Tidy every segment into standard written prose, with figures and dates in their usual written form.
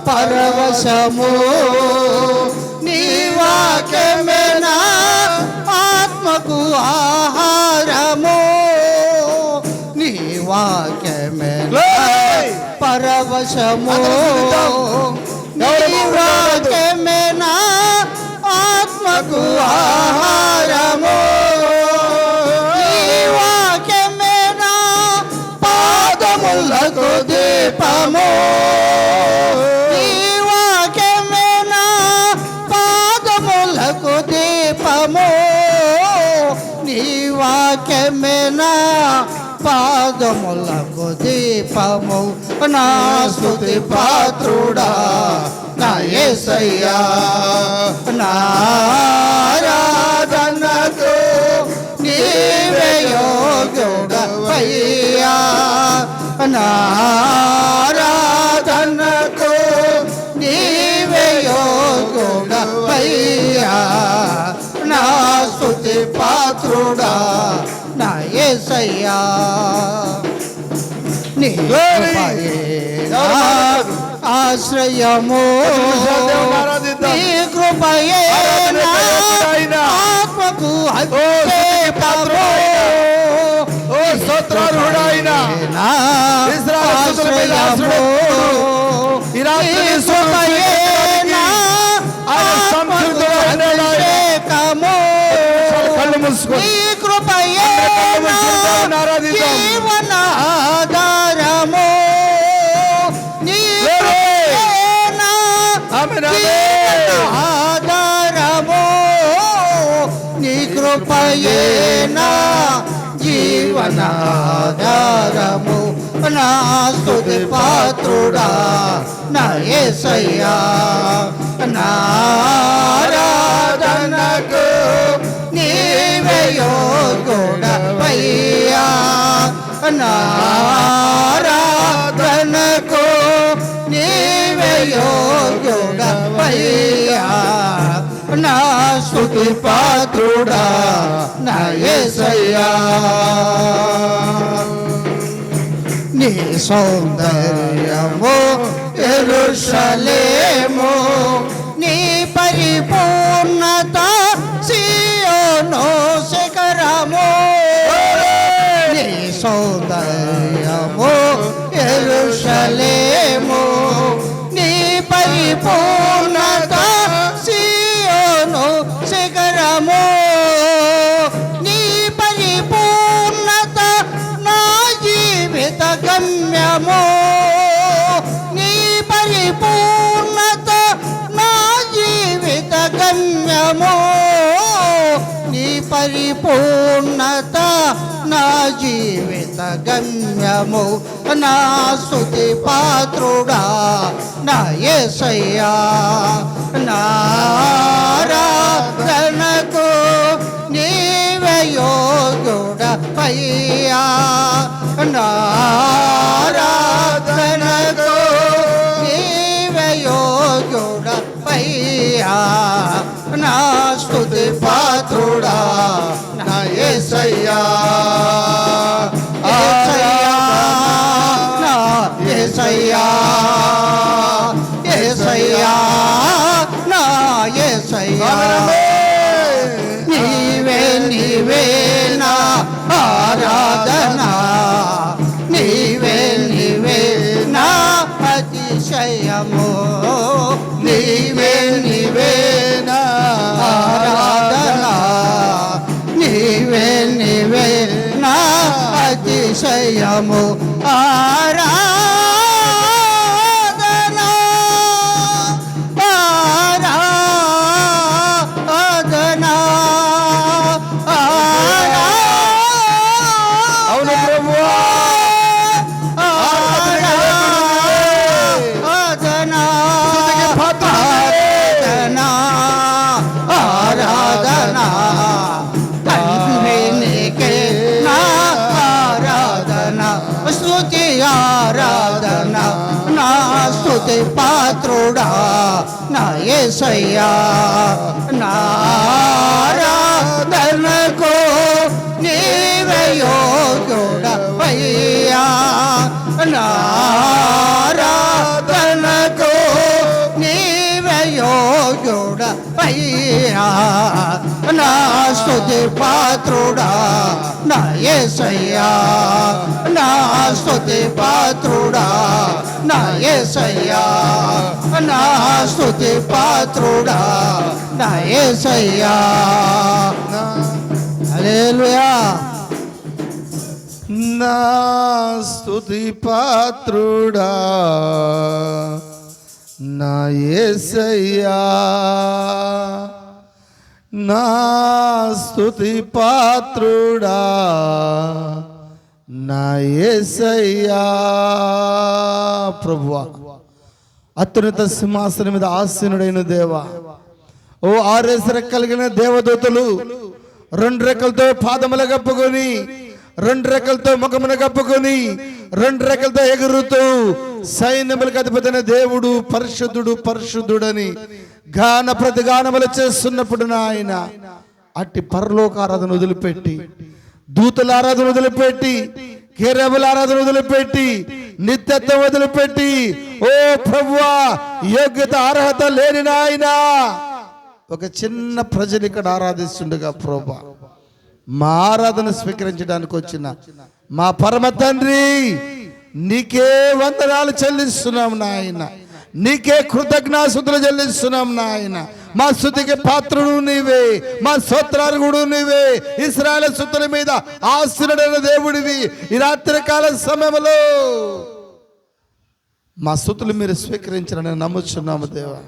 పరవశము నీ వాక్యమే నా ఆత్మకు ఆహారము, నీ వాక్యమే పరవశము, నీ వాక్యమే నా ఆత్మకు ఆహారము, నీ వాక్యమే నా పాదములకు దీపము, నీ వాక్యమే నా పాదములకు దీపము, నీ వాక్యమే నా పాదములకు దీపము. నా స్తుతి పాత్రుడా నా యేసయ్యా, నా ఆరాధనకు నీవే యోగ్యుడవయ్యా, నా ఆరాధనకు నీవే యోగ్యుడవయ్యా, నా స్తుతి పాత్రుడా నా యేసయ్యా. నీ కృపయే నా ఆశ్రయము, నీ కృపయే నా ఆత్మకు అభిషేకము, స్తోత్రార్హుడైన నా ఆశ్రయము, నీ కృపయే నా ఆత్మకు అభిషేకము, నీ కృపయే నా జీవనాధారము, నీ కృపయే నా జీవనాధారము, నీ కృపయే నా జీవనాధారము. నా స్తుతి పాత్రుడా నా యేసయ్యా, నా ఆరాధనకు నీవే యోగ్యుడవయ్యా, నా ఆరాధనకు నీవే యోగ్యుడవయ్యా, నా స్తుతి పాత్రుడా నా యేసయ్యా. నీ సౌందర్యము యెరూషలేము, నీ పరిపూర్ణత సీయోను శిఖరము, నీ సౌందర్యము యెరూషలేము, నీ పరిపూర్ణత సీయోను శిఖరము, నీ పరిపూర్ణత నా జీవిత గమ్యము, నీ పరిపూర్ణత నా జీవిత గమ్యము, నీ పరిపూర్ణత నా జీవిత గమ్యము. నా స్తుతి పాత్రుడా నా యేసయ్యా, నా ఆరాధనకు నీవే యోగ్యుడవయ్యా, నా ఆరాధనకు నీవే యోగ్యుడవయ్యా, నా స్తుతి పాత్రుడా నా యేసయ్యా, యేసయ్యా, నా యేసయ్యా, యేసయ్యా, నా యేసయ్యా. నీవే నీవే నా ఆరాధన, నీవే నీవే నా అతిశయము, నీవే నీవే నా ఆరాధన, నీవే నీవే నా అతిశయము. ఆరాధన ఆరాధన అవును ప్రభువా, ఆరాధన ఆరాధన తండ్రి నీకే నా ఆరాధన, స్తుతి ఆరాధన. నా స్తుతి పాత్రుడా నా యేసయ్యా, నా ఆరాధనకు నీవే యోగ్యుడవయ్యా, నారాధన యేసయ్యా నా స్తుతి పాత్రుడా నా యేసయ్యా నా స్తుతి పాత్రుడా నా యేసయ్యా నా స్తుతి పాత్రుడా నా యేసయ్యా హల్లెలూయా నా స్తుతి పాత్రుడా నా యేసయ్యా నా స్తుతి పాత్రుడా నా యేసయ్యా. ప్రభువా, అత్యున్నత సింహాసనం మీద ఆసీనుడైన దేవా, ఓ 6 రెక్కలిగిన దేవదూతలు 2 రెక్కలతో పాదములు కప్పుకొని 2 రెక్కలతో ముఖమున కప్పుకొని 2 రెక్కలతో ఎగురుతూ సైన్యములకు అధిపతిన దేవుడు పరిశుద్ధుడు పరిశుద్ధుడని గాన ప్రతిగానములు చేస్తున్నప్పుడు నాయన అట్టి పరలోక ఆరాధన వదిలిపెట్టి, దూతల ఆరాధన వదిలిపెట్టి, కేరబుల ఆరాధన వదిలిపెట్టి, నిత్యత్వం వదిలిపెట్టి, ఓ ప్రభువా యోగ్యత అర్హత లేని నాయన ఒక చిన్న ప్రజలు ఇక్కడ ఆరాధిస్తుండగా ప్రభువా మా ఆరాధన స్వీకరించడానికి వచ్చిన మా పరమ తండ్రి నీకే వందనాలు చెల్లిస్తున్నాం నాయన, నీకే కృతజ్ఞాస్తుతులు చెల్లిస్తున్నాం నాయన. మా స్తుతికి పాత్రుడు నీవే, మా స్తోత్రార్హుడు నీవే. ఇశ్రాయేలు స్తుతుల మీద ఆశీనుడైన దేవుడివి. ఈ రాత్రి కాల సమయంలో మా స్తుతులు మీరు స్వీకరించాలని నమ్ముచున్నాము దేవా.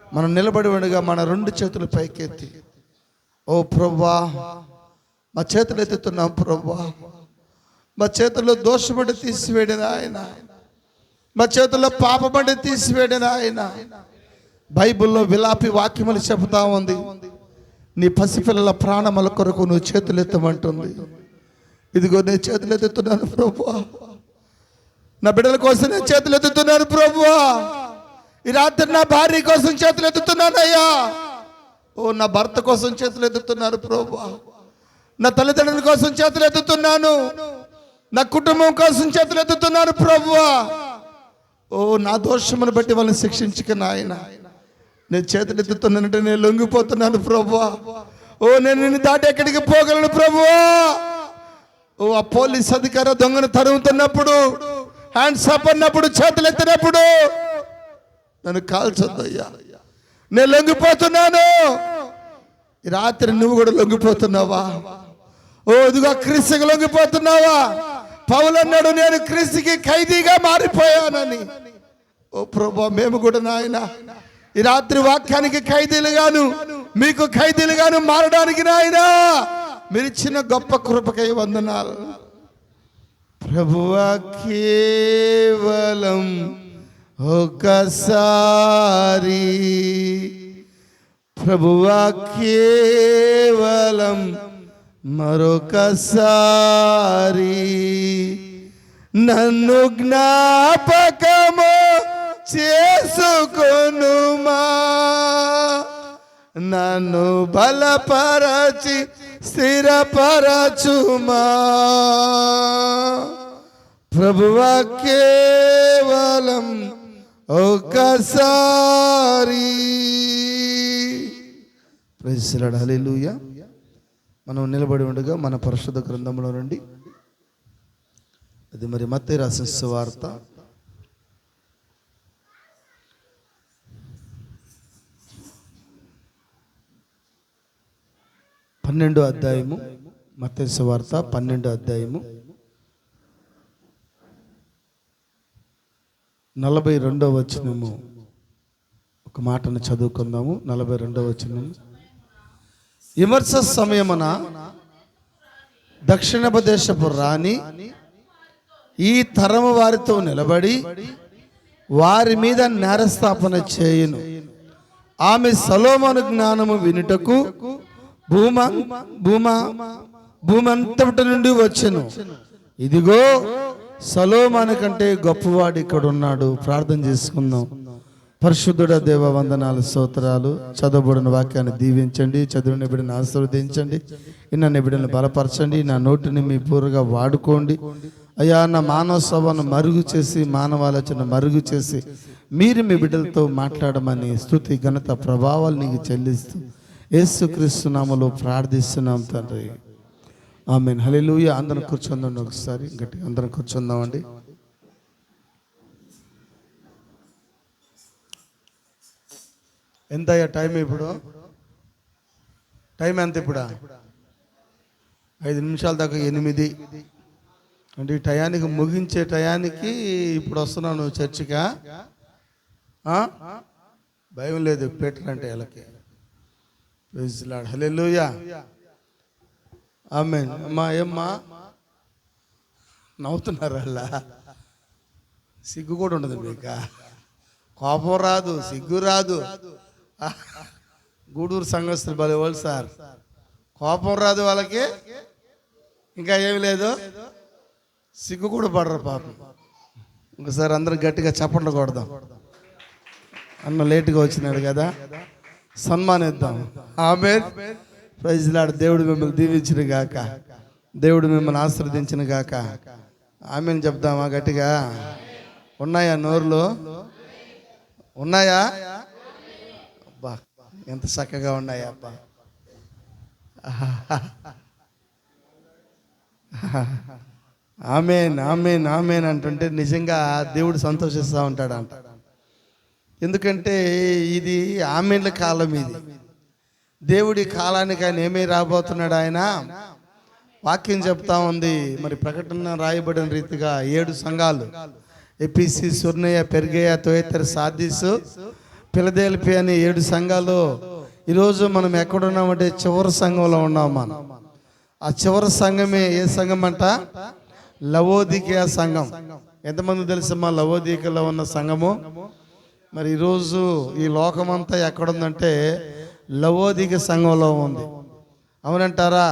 మనం నిలబడి ఉండగా మన 2 చేతులు పైకెత్తి, ఓ ప్రభువా మా చేతులు ఎత్తుతున్నాం ప్రభువా, మా చేతుల్లో దోషపడి తీసివేయడిన ఆయన, మా చేతుల్లో పాపపడి తీసివేయడిన ఆయన. బైబిల్లో విలాపి వాక్యములు చెబుతా ఉంది, నీ పసిపిల్లల ప్రాణముల కొరకు నువ్వు చేతులు ఎత్తమంటుంది. ఇదిగో నేను చేతులు ఎత్తుతున్నాను ప్రభువా, నా బిడ్డల కోసం నేను చేతులు ఎత్తుతున్నాను ప్రభువా. ఈ రాత్రి నా భార్య కోసం చేతులు ఎత్తుతున్నాను అయ్యా. ఓ నా భర్త కోసం చేతులు ఎత్తుతున్నాను ప్రభువా, నా తల్లిదండ్రుల కోసం చేతులు ఎత్తుతున్నాను, నా కుటుంబం కోసం చేతులు ఎత్తుతున్నాను ప్రభువా. ఓ నా దోషమును బట్టి వాళ్ళని శిక్షించక నాయన, నేను చేతులు ఎత్తుతున్నానంటే నేను లొంగిపోతున్నాను ప్రభువా. ఓ నేను నిన్ను దాటి ఎక్కడికి పోగలను ప్రభువా. ఓ ఆ పోలీస్ అధికారి దొంగను తరుగుతున్నప్పుడు, హ్యాండ్స్ అప్ అన్నప్పుడు, చేతులు ఎత్తినప్పుడు నన్ను కాల్చొద్దయ్యా, నేను లొంగిపోతున్నాను. ఈ రాత్రి నువ్వు కూడా లొంగిపోతున్నావా? ఓ ఇదిగో క్రీస్తుకి లొంగిపోతున్నావా? పౌలు అన్నాడు, నేను క్రీస్తుకి ఖైదీగా మారిపోయానని. ఓ ప్రభువా మేము కూడా నాయన ఈ రాత్రి వాక్యానికి ఖైదీలుగాను, మీకు ఖైదీలుగాను మారడానికి నాయన మీరు ఇచ్చిన గొప్ప కృపకై వందనాలు ప్రభువా. కేవలం ఒకసారి ప్రభువా, కేవలం మరొకసారి నన్ను జ్ఞాపకము చేసుకొనుమా, నన్ను బలపరచి స్థిరపరచుమా ప్రభువా. కేవలం ఒకసారి. ప్రైజ్ ది లార్డ్, హల్లెలూయా. మనం నిలబడి ఉండగా మన పరిశుద్ధ గ్రంథంలో నుండి, అది మరి మత్తయి రాసిన సువార్త 12వ అధ్యాయము, మత్తయి సువార్త 12వ అధ్యాయము 42వ వచనము. ఒక మాటను చదువుకుందాము. 42వ వచనము. విమర్శ సమయమున దక్షిణపు దేశపు రాణి ఈ తరము వారితో నిలబడి వారి మీద నేరస్థాపన చేయును. ఆమె సొలొమోను జ్ఞానము వినుటకు భూమంతటి నుండి వచ్చెను. ఇదిగో సొలొమోను కంటే గొప్పవాడు ఇక్కడ ఉన్నాడు. ప్రార్థన చేసుకుందాం. పరిశుద్ధుడ దేవ వందనాలు, స్తోత్రాలు. చదవబడిన వాక్యాన్ని దీవించండి, చదివిన బిడ్డను ఆశీర్వదించండి, ఇన్న బిడ్డను బలపరచండి. నా నోటిని మీ పూర్వగా వాడుకోండి అయ్యా. నా మానవ సభను మరుగు చేసి, మానవాలోచన మరుగు చేసి మీరు మీ బిడ్డలతో మాట్లాడమని స్తుతి ఘనత ప్రభావాలు నీకు చెల్లిస్తూ యేసుక్రీస్తు నామములో ప్రార్థిస్తున్నాం తండ్రి, ఆమేన్. హల్లెలూయా. అందరం కూర్చుందాం, ఒకసారి గట్టిగా అందరం కూర్చుందామండి. ఎంత అయ్యా టైం? ఇప్పుడు టైం ఎంత? ఇప్పుడు 5 నిమిషాల దాకా 8 అంటే ఈ టయానికి ముగించే టయానికి ఇప్పుడు వస్తున్నాను చర్చికా? భయం లేదు పీటర్ అంటే వీళ్ళకి. Praise Lord. హల్లెలూయా. ఆమేన్. అమ్మా ఏమ్మా నవ్వుతున్నారు? అలా సిగ్గు కూడా ఉండదు మీకు, కోపం రాదు, సిగ్గు రాదు. గూడూరు సంఘస్థులు బలేవాళ్ళు సార్, కోపం రాదు వాళ్ళకి, ఇంకా ఏమి లేదు, సిగ్గు కూడా పడరు పాపం. ఇంకోసారి అందరూ గట్టిగా చప్పట్లు కొడదాం. అన్న లేటుగా వచ్చినాడు కదా, సన్మానిద్దాం. ఆమేన్. Praise lord. దేవుడు మిమ్మల్ని దీవించిన గాక, దేవుడు మిమ్మల్ని ఆశీర్వదించిన గాక. ఆమేన్ చెప్దామా గట్టిగా? ఉన్నాయా నోరులో? ఉన్నాయా? అబ్బా ఎంత చక్కగా ఉన్నాయా అబ్బా. ఆమేన్, ఆమేన్, ఆమేన్ అంటుంటే నిజంగా దేవుడు సంతోషిస్తూ ఉంటాడు అంట. ఎందుకంటే ఇది ఆమేన్ల కాలం. ఇది దేవుడి కాలానికి ఆయన ఏమీ రాబోతున్నాడు. ఆయన వాక్యం చెప్తా ఉంది. మరి ప్రకటన రాయబడిన రీతిగా 7 సంఘాలు, ఎపిసి, సుర్నయ, పెర్గేయ, తోయతర్, సార్దీసు, ఫిలదెల్ఫియా అని 7 సంఘాలు. ఈరోజు మనం ఎక్కడున్నామంటే చివరి సంఘంలో ఉన్నాం మనం. ఆ చివరి సంఘమే ఏ సంఘం అంట? లవోదికీయ సంఘం. ఎంతమంది తెలుసమ్మా లవోదికీయలో ఉన్న సంఘము? మరి ఈరోజు ఈ లోకమంతా ఎక్కడుందంటే లవోదిక సంఘంలో ఉంది. అవునంటారా?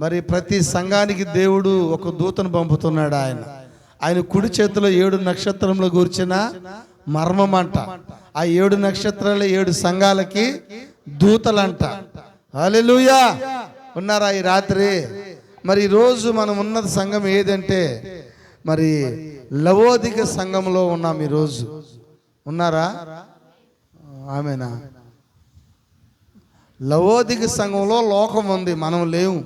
మరి ప్రతి సంఘానికి దేవుడు ఒక దూతను పంపుతున్నాడు. ఆయన కుడి చేతిలో 7 నక్షత్రములు గూర్చిన మర్మం అంట. ఆ 7 నక్షత్రాలు 7 సంఘాలకి దూతలంట. హల్లెలూయా. ఉన్నారా ఈ రాత్రి? మరి ఈరోజు మనం ఉన్న సంఘం ఏదంటే మరి లవోదిక సంఘంలో ఉన్నాం ఈరోజు. ఉన్నారా? ఆమేనా? లవోదిక సంఘంలో లోకం ఉంది, మనం లేవు.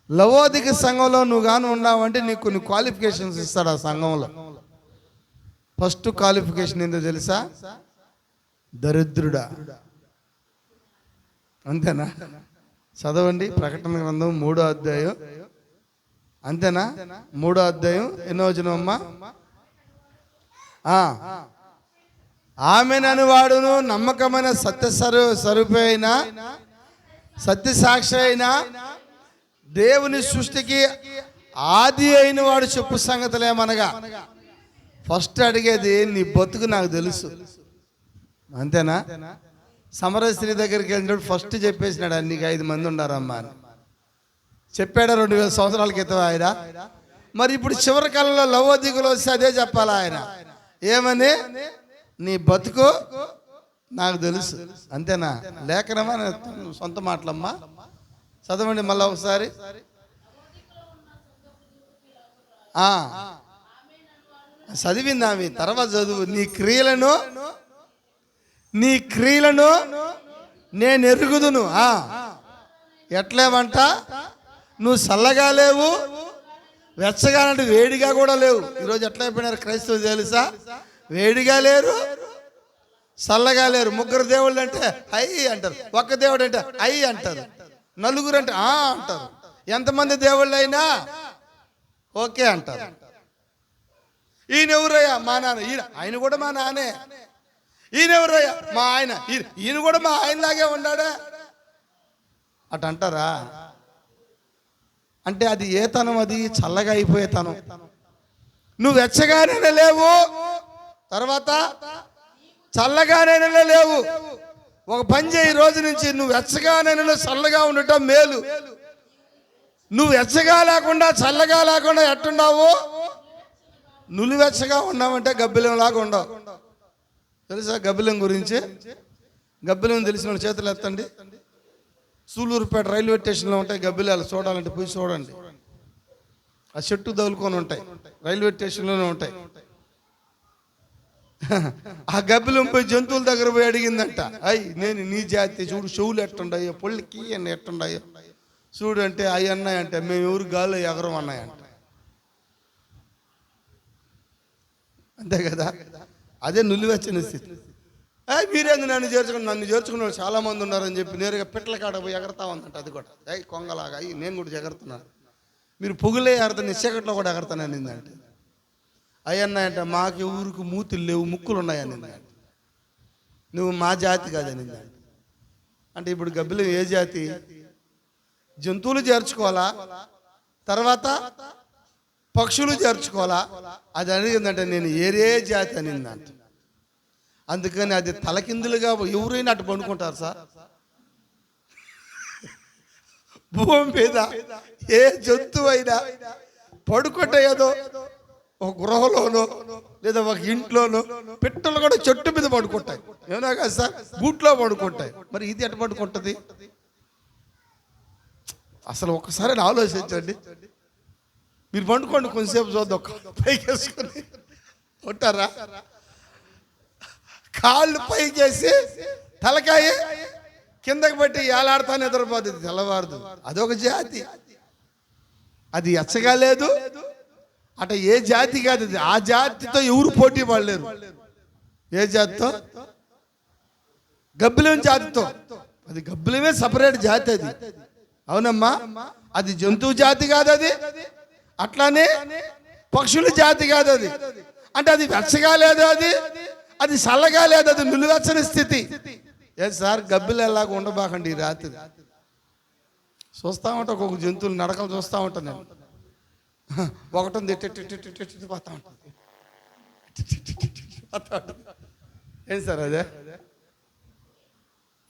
లవోదిక సంఘంలో నువ్వు కానీ ఉన్నావంటే నీకు కొన్ని క్వాలిఫికేషన్స్ ఇస్తాడు ఆ సంఘంలో. ఫస్ట్ క్వాలిఫికేషన్ ఏంటో తెలుసా? దరిద్రుడా. అంతేనా? చదవండి ప్రకటన గ్రంథం 3వ అధ్యాయం. అంతేనా? 3వ అధ్యాయం ఎన్నో వచనం అమ్మా? ఆమెనని వాడును నమ్మకమైన స్వరూపి అయిన సత్యసాక్షి అయిన దేవుని సృష్టికి ఆది అయిన వాడు చెప్పు సంగతులేమనగా. ఫస్ట్ అడిగేది నీ బతుకు నాకు తెలుసు. అంతేనా? సమర స్త్రీ దగ్గరికి వెళ్ళినప్పుడు ఫస్ట్ చెప్పేసినాడు, నీకు 5 మంది ఉండారమ్మా అని చెప్పాడా 2000 సంవత్సరాల క్రితం ఆయన. మరి ఇప్పుడు చివరి కాలంలో లవోదికలో వస్తే అదే చెప్పాలా ఆయన? ఏమని? నీ బతుకు నాకు తెలుసు. అంతేనా? లేఖనమా సొంత మాటలమ్మా? చదవండి మళ్ళీ ఒకసారి. చదివింది ఆమె, తర్వాత చదువు. నీ క్రియలను నేను ఎరుగుదును. ఎట్లేమంట? నువ్వు చల్లగా లేవు, వెచ్చగా అంటే వేడిగా కూడా లేవు. ఈరోజు ఎట్లా అయిపోయినారు క్రైస్తవులు తెలుసా? వేడిగా లేరు, చల్లగా లేరు. 3 దేవుళ్ళు అంటే అయ్యి అంటారు, ఒక్క దేవుడు అంటే అయ్యి అంటారు, నలుగురు అంటే అంటారు. ఎంతమంది దేవుళ్ళు అయినా ఓకే అంటారు. ఈయన ఎవరయ్యా? మా నాన్న. ఆయన కూడా మా నాన్నే. ఈయన ఎవరయ్యా? మా ఆయన. ఈయన కూడా మా ఆయనలాగే ఉన్నాడా అట్ అంటారా? అంటే అది ఏ తనం? అది చల్లగా అయిపోయే తనం. నువ్వు వెచ్చగానే లేవు, తర్వాత చల్లగానే లేవు. ఒక పని చేయి, రోజు నుంచి నువ్వు వెచ్చగానే చల్లగా ఉండటం మేలు. నువ్వు వెచ్చగా లేకుండా చల్లగా లేకుండా ఎట్టున్నావు? నులివెచ్చగా ఉన్నావంటే గబ్బిలంలాగా ఉండవు. తెలుసా గబ్బిలం గురించి? గబ్బిలం తెలిసిన చేతులు ఎత్తండి. సూలూరుపేట రైల్వే స్టేషన్లో ఉంటాయి గబ్బిలాలు. చూడాలంటే పోయి చూడండి. ఆ చెట్టు తగులుకొని ఉంటాయి, రైల్వే స్టేషన్లోనే ఉంటాయి. ఆ గబ్బిలం పోయి జంతువుల దగ్గర పోయి అడిగిందంట, అయ్యి నేను నీ జాతి చూడు, చెవులు ఎట్టుండాయో, పొళ్ళకి అన్నీ ఎట్టుండాయో చూడు అంటే అవి అన్నాయంట, మేము ఎవరు గాల్లో ఎగరం అన్నాయంట. అంతే కదా, అదే నులివెచ్చని స్థితి. మీరేంది నన్ను చేర్చుకున్న వాళ్ళు చాలామంది ఉన్నారని చెప్పి నేరుగా పిట్టల కాడ పోయి ఎగరతా ఉందంట. అది కూడా కొంగలాగా అయ్యి నేను కూడా ఎగరుతున్నాను, మీరు పొగులే ఎగరతాను, చీకట్లో కూడా ఎగరతాను అనిందంటే. అయ్యన్నాయంట, మాకు ఊరికి మూతులు లేవు, ముక్కులు ఉన్నాయనిందంట. నువ్వు మా జాతి కాదనిందంట. అంటే ఇప్పుడు గబ్బిలం ఏ జాతి? జంతువులు చేర్చుకోవాలా, తర్వాత పక్షులు చేర్చుకోవాలా. అది అడిగిందంటే నేను ఏరే జాతి అనిందంట. అందుకని అది తలకిందులుగా ఎవరైనా అటు పండుకుంటారు సార్. భూమి మీద ఏ జంతువు అయినా పడుకుంటే ఏదో ఒక గృహలోనో లేదా ఒక ఇంట్లోనో, పిట్టలు కూడా చెట్టు మీద పడుకుంటాయి, ఏమన్నా కదా సార్, బూట్లో పడుకుంటాయి. మరి ఇది ఎట్ట పడుకుంటుంది? అసలు ఒకసారి ఆలోచించండి. మీరు పండుకోండి, కొంచెంసేపు చూద్దాం, పైకి వేసుకొని ఉంటారా? కాళ్ళు పైకేసి తలకాయ కిందకి పెట్టి ఏలాడుతా నిద్రపోతుంది తెల్లవారుదు. అదొక జాతి, అది ఎచ్చగా లేదు. అట ఏ జాతి కాదు అది. ఆ జాతితో ఎవరు పోటీ పడలేరు. ఏ జాతితో? గబ్బిలం జాతితో. అది గబ్బిలమే సపరేట్ జాతి అది. అవునమ్మా, అది జంతువు జాతి కాదు అది, అట్లానే పక్షుల జాతి కాదు అది. అంటే అది వెచ్చగా లేదు, అది చల్లగా లేదు, అది నిలువెచ్చని స్థితి. ఏ సార్, గబ్బిలు ఎలాగ ఉండబాకండి ఈ రాత్రి. చూస్తూ ఉంటా ఒక్కొక్క జంతువులు నడకలు చూస్తూ ఉంటాను నేను. ఒకటి ఉంది పోతా ఉంటుంది. ఏంటి సార్ అదే?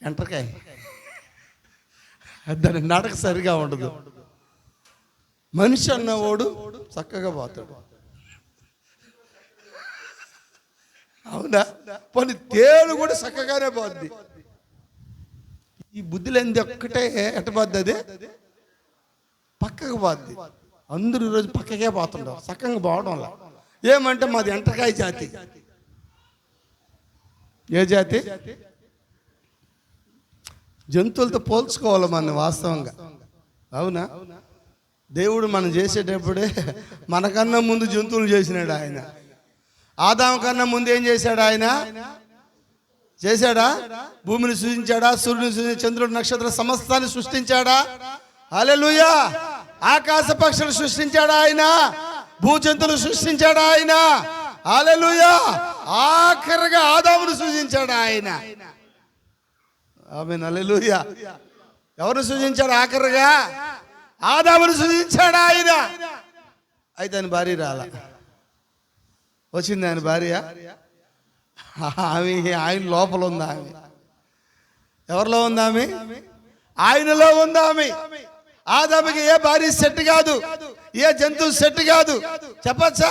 ఎంటకాయ. దాని నడక సరిగా ఉండదు. మనిషి అన్నవాడు చక్కగా పోతాడు. అవునా? పోనీ తేలు కూడా చక్కగానే పోద్ది. ఈ బుద్ధిలేంది ఒక్కటే ఎట్ట పోద్ది? అది పక్కకు పోద్ది. అందరూ ఈరోజు పక్కకే పోతుంటారు, చక్కగా పోవడంలా. ఏమంటే మాది ఎంటకాయ జాతి. ఏ జాతి? జంతువులతో పోల్చుకోవాలి మన వాస్తవంగా. అవునా? దేవుడు మనం చేసేటప్పుడే మనకన్నా ముందు జంతువులు చేసినాడు ఆయన. ఆదాము కన్నా ముందు ఏం చేశాడు ఆయన? చేశాడా? భూమిని సృజించాడా? సూర్యుని సృజించాడా? చంద్రుడు, నక్షత్ర సమస్తాన్ని సృష్టించాడా? హల్లెలూయా. ఆకాశ పక్షులు సృష్టించాడా ఆయన? భూజంతువులు సృష్టించాడా ఆయన? హల్లెలూయా. ఆఖరిగా ఆదామును సృజించాడా ఆయన? ఆమేన్, హల్లెలూయా. ఎవరిని సృజించాడు? ఆఖరిగా ఆదామును సృజించాడా ఆయన. అయితే ఆయన భార్య రాలా. వచ్చింది ఆయన భార్య. ఆయన లోపల ఉందా? ఆమె ఎవరిలో ఉందా? ఆమె ఆయనలో ఉందా? ఆమె ఆదాముకి ఏ భార్య సెట్ కాదు, ఏ జంతువు సెట్ కాదు. చెప్పచ్చా?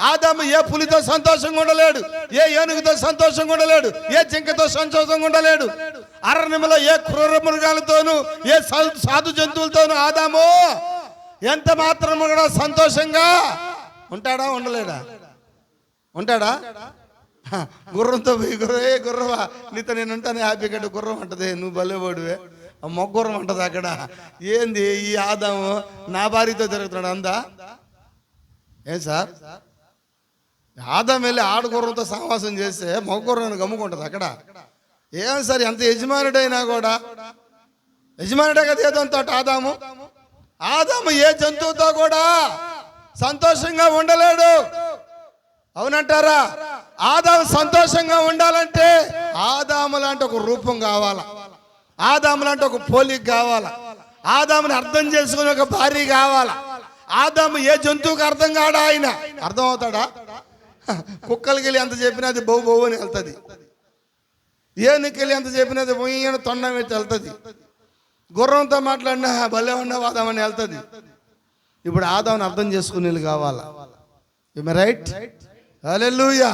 ఆదాము ఏ పులితో సంతోషంగా ఉండలేడు, ఏ ఏనుగుతో సంతోషంగా ఉండలేడు, ఏ జింకతో సంతోషంగా ఉండలేడు. అరణ్యంలో ఏ క్రూర మృగాలతోనూ, ఏ సాధు జంతువులతోనూ ఆదాము ఎంత మాత్రం కూడా సంతోషంగా ఉంటాడా? ఉండలేడా? ఉంటాడా? గుర్రంతో పోయి గుర్రవా నీతో నేను ఉంటాను హ్యాపీగా అంటే గుర్రం అంటది, నువ్వు భలేవాడువే, మొగ్గుర్రం అంటది అక్కడ. ఏంది ఈ ఆదాము నా భార్యతో తిరుగుతున్నాడు అందా? ఏం సార్, ఆదాం వెళ్ళి ఆడగుర్రంతో సహవాసం చేస్తే మొగ్గుర్రాన్ని గమ్ముకుంటుంది అక్కడ. ఏం సార్, ఎంత యజమానుడైనా కూడా, యజమానుడే కదా ఏదంతో ఆదాము. ఆదాము ఏ జంతువుతో కూడా సంతోషంగా ఉండలేడు. అవునంటారా? ఆదాము సంతోషంగా ఉండాలంటే ఆదాము లాంటి ఒక రూపం కావాలా, ఆదాము లాంటి ఒక పోలిక కావాలా, ఆదాముని అర్థం చేసుకునే ఒక భార్య కావాలా. ఆదాము ఏ జంతువుకి అర్థం కాడా? ఆయన అర్థం అవుతాడా? కుక్కలకి వెళ్ళి ఎంత చెప్పినా అది బౌ బౌ అని వెళ్తుంది. ఏనుకెళ్ళి ఎంత చెప్పినా అది పొయ్యన తొండం పెట్టి వెళ్తుంది. గుర్రంతో మాట్లాడినా భలే ఉన్నావు ఆదామని వెళ్తుంది. ఇప్పుడు ఆదాముని అర్థం చేసుకునేది కావాలా. రైట్? హల్లెలూయా.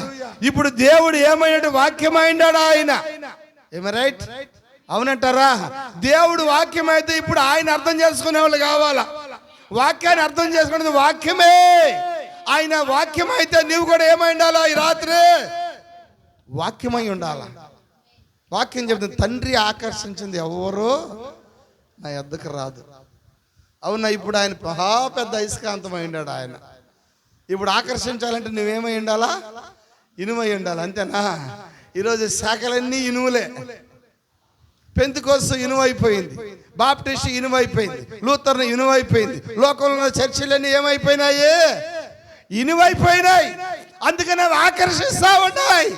ఇప్పుడు దేవుడు ఏమైనాడు? వాక్యమైండాడు ఆయన. రైట్? అవునంటారా? దేవుడు వాక్యం అయితే ఇప్పుడు ఆయన అర్థం చేసుకునే వాళ్ళు కావాలా. వాక్యాన్ని అర్థం చేసుకునేది వాక్యమే. ఆయన వాక్యం అయితే నీవు కూడా ఏమైండాలా ఈ రాత్రి? వాక్యమై ఉండాల. వాక్యం చెప్తుంది, తండ్రి ఆకర్షించింది ఎవరో నా యొద్దకు రాదు. అవునా, ఇప్పుడు ఆయన మహా పెద్ద అయస్కాంతమై ఉండాడు. ఆయన ఇప్పుడు ఆకర్షించాలంటే నువ్వేమై ఉండాలా? ఇనుమై ఉండాలి. అంతేనా? ఈరోజు శాఖలన్నీ ఇనుములే. పెంతెకోస్తు ఇనుమైపోయింది, బాప్టిస్ట్ ఇనుమైపోయింది, లూథరన్ ఇనుమైపోయింది, లోకంలో ఉన్న చర్చిలన్నీ ఏమైపోయినాయి? ఇనుమైపోయినాయి. అందుకని అవి ఆకర్షిస్తా ఉన్నాయి.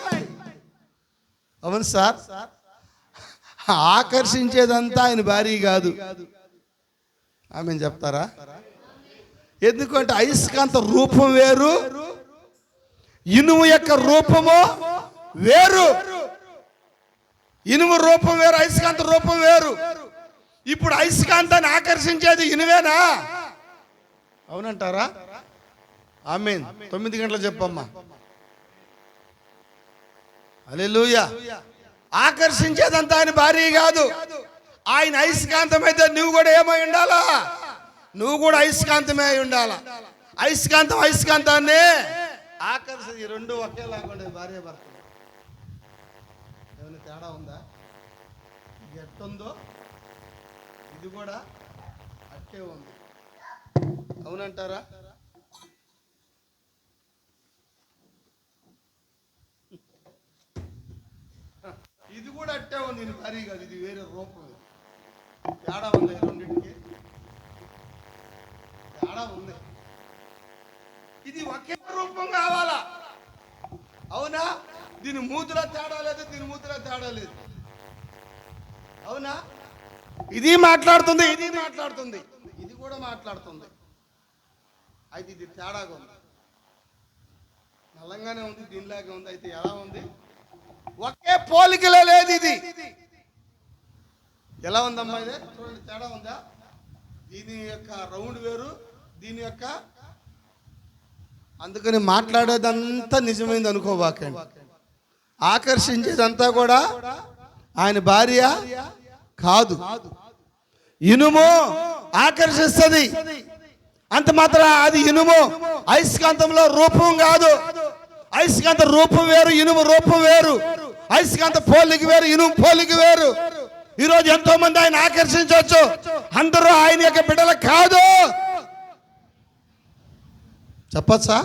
అవును సార్, ఆకర్షించేదంతా ఆయన భారీ కాదు. ఆమె చెప్తారా? ఎందుకంటే అయస్కాంత రూపం వేరు, ఇనుము యొక్క రూపము వేరు. ఇనుము రూపం వేరు, అయస్కాంత రూపం వేరు. ఇప్పుడు అయస్కాంతాన్ని ఆకర్షించేది ఇనువేనా? అవునంటారా? ఆమేన్. 9 గంటలు చెప్పమ్మా. హల్లెలూయా. ఆకర్షించేదంతా ఆయన భారీ కాదు. ఆయన అయస్కాంతం అయితే నువ్వు కూడా ఏమై ఉండాలా? నువ్వు కూడా అయస్కాంతమే అయి ఉండాలా. అయస్కాంతాన్ని ఆకర్షించి రెండు ఒకేలాగా ఉండేది. భార్య భర్త ఏమైనా తేడా ఉందా? ఇది ఎట్టుందో ఇది కూడా అట్టే ఉంది. అవునంటారా? ఇది కూడా అట్టే ఉంది. ఇది భారీ కాదు, ఇది వేరే రూపం. తేడా ఉంది, రెండింటికి తేడా ఉంది. ఇది ఒకే రూపం కావాలా? అవునా? దీని మూతుల తేడా లేదు, దీని మూతుల తేడా లేదు. అవునా? ఇది మాట్లాడుతుంది, ఇది మాట్లాడుతుంది, ఇది కూడా మాట్లాడుతుంది. అయితే ఇది తేడాగా ఉంది. నల్లంగానే ఉంది, దీనిలాగా ఉంది. అయితే ఎలా ఉంది? ఒకే పోలికలో లేదు. ఇది ఎలా ఉందమ్మా? ఇదే చూడండి, తేడా ఉందా? దీని యొక్క రౌండ్ వేరు, దీని యొక్క. అందుకని మాట్లాడేదంతా నిజమైంది అనుకోవాకండి. ఆకర్షించేదంతా కూడా ఆయన భార్య కాదు. ఇనుము ఆకర్షిస్తుంది, అంత మాత్రం అది ఇనుము. అయస్కాంతంలో రూపం కాదు. అయస్కాంత రూపం వేరు, ఇనుము రూపం వేరు. అయస్కాంత పోలిక వేరు, ఇనుము పోలిక వేరు. ఈరోజు ఎంతో మంది ఆయన ఆకర్షించవచ్చు, అందరూ ఆయన యొక్క బిడ్డలు కాదు. చెప్పచ్చా?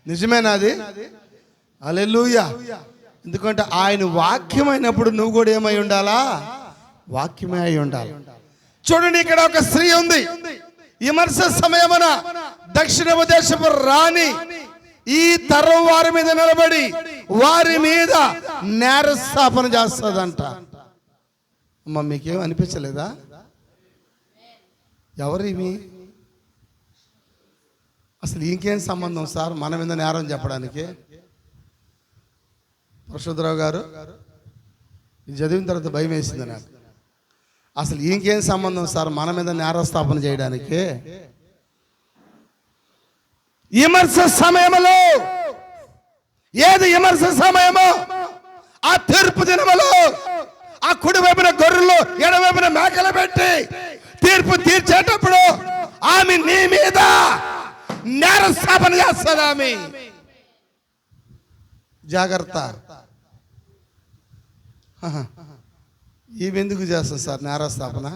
నిజమేనాది? హల్లెలూయా. ఎందుకంటే ఆయన వాక్యమైనప్పుడు నువ్వు కూడా ఏమై ఉండాలా? వాక్యమే అయి ఉండాలి. చూడండి, ఇక్కడ ఒక స్త్రీ ఉంది. విమర్శ సమయమున దక్షిణము దేశపు రాణి ఈ తరం వారి మీద నిలబడి వారి మీద నేరస్థాపన చేస్తుందంట. అమ్మ, మీకేం అనిపించలేదా? ఎవరివి? అసలు ఇంకేం సంబంధం సార్ మన మీద నేరం చెప్పడానికి? పరశుద్ధరావు గారు ఇది చదివిన తర్వాత భయం వేసింది నాకు. అసలు ఇంకేం సంబంధం సార్ మన మీద నేరస్థాపన చేయడానికి? విమర్శ సమయంలో, ఏది విమర్శ సమయమో ఆ తీర్పు దినములో ఆ కుడి వైపున గొర్రెలు, ఎడవైపున మేకలు పెట్టి తీర్పు తీర్చేటప్పుడు ఆమె నీ మీద నేరస్థాపన చేస్తుంది. ఆమె జాగ్రత్త. ఈమె చేస్తుంది సార్ నేరస్థాపన?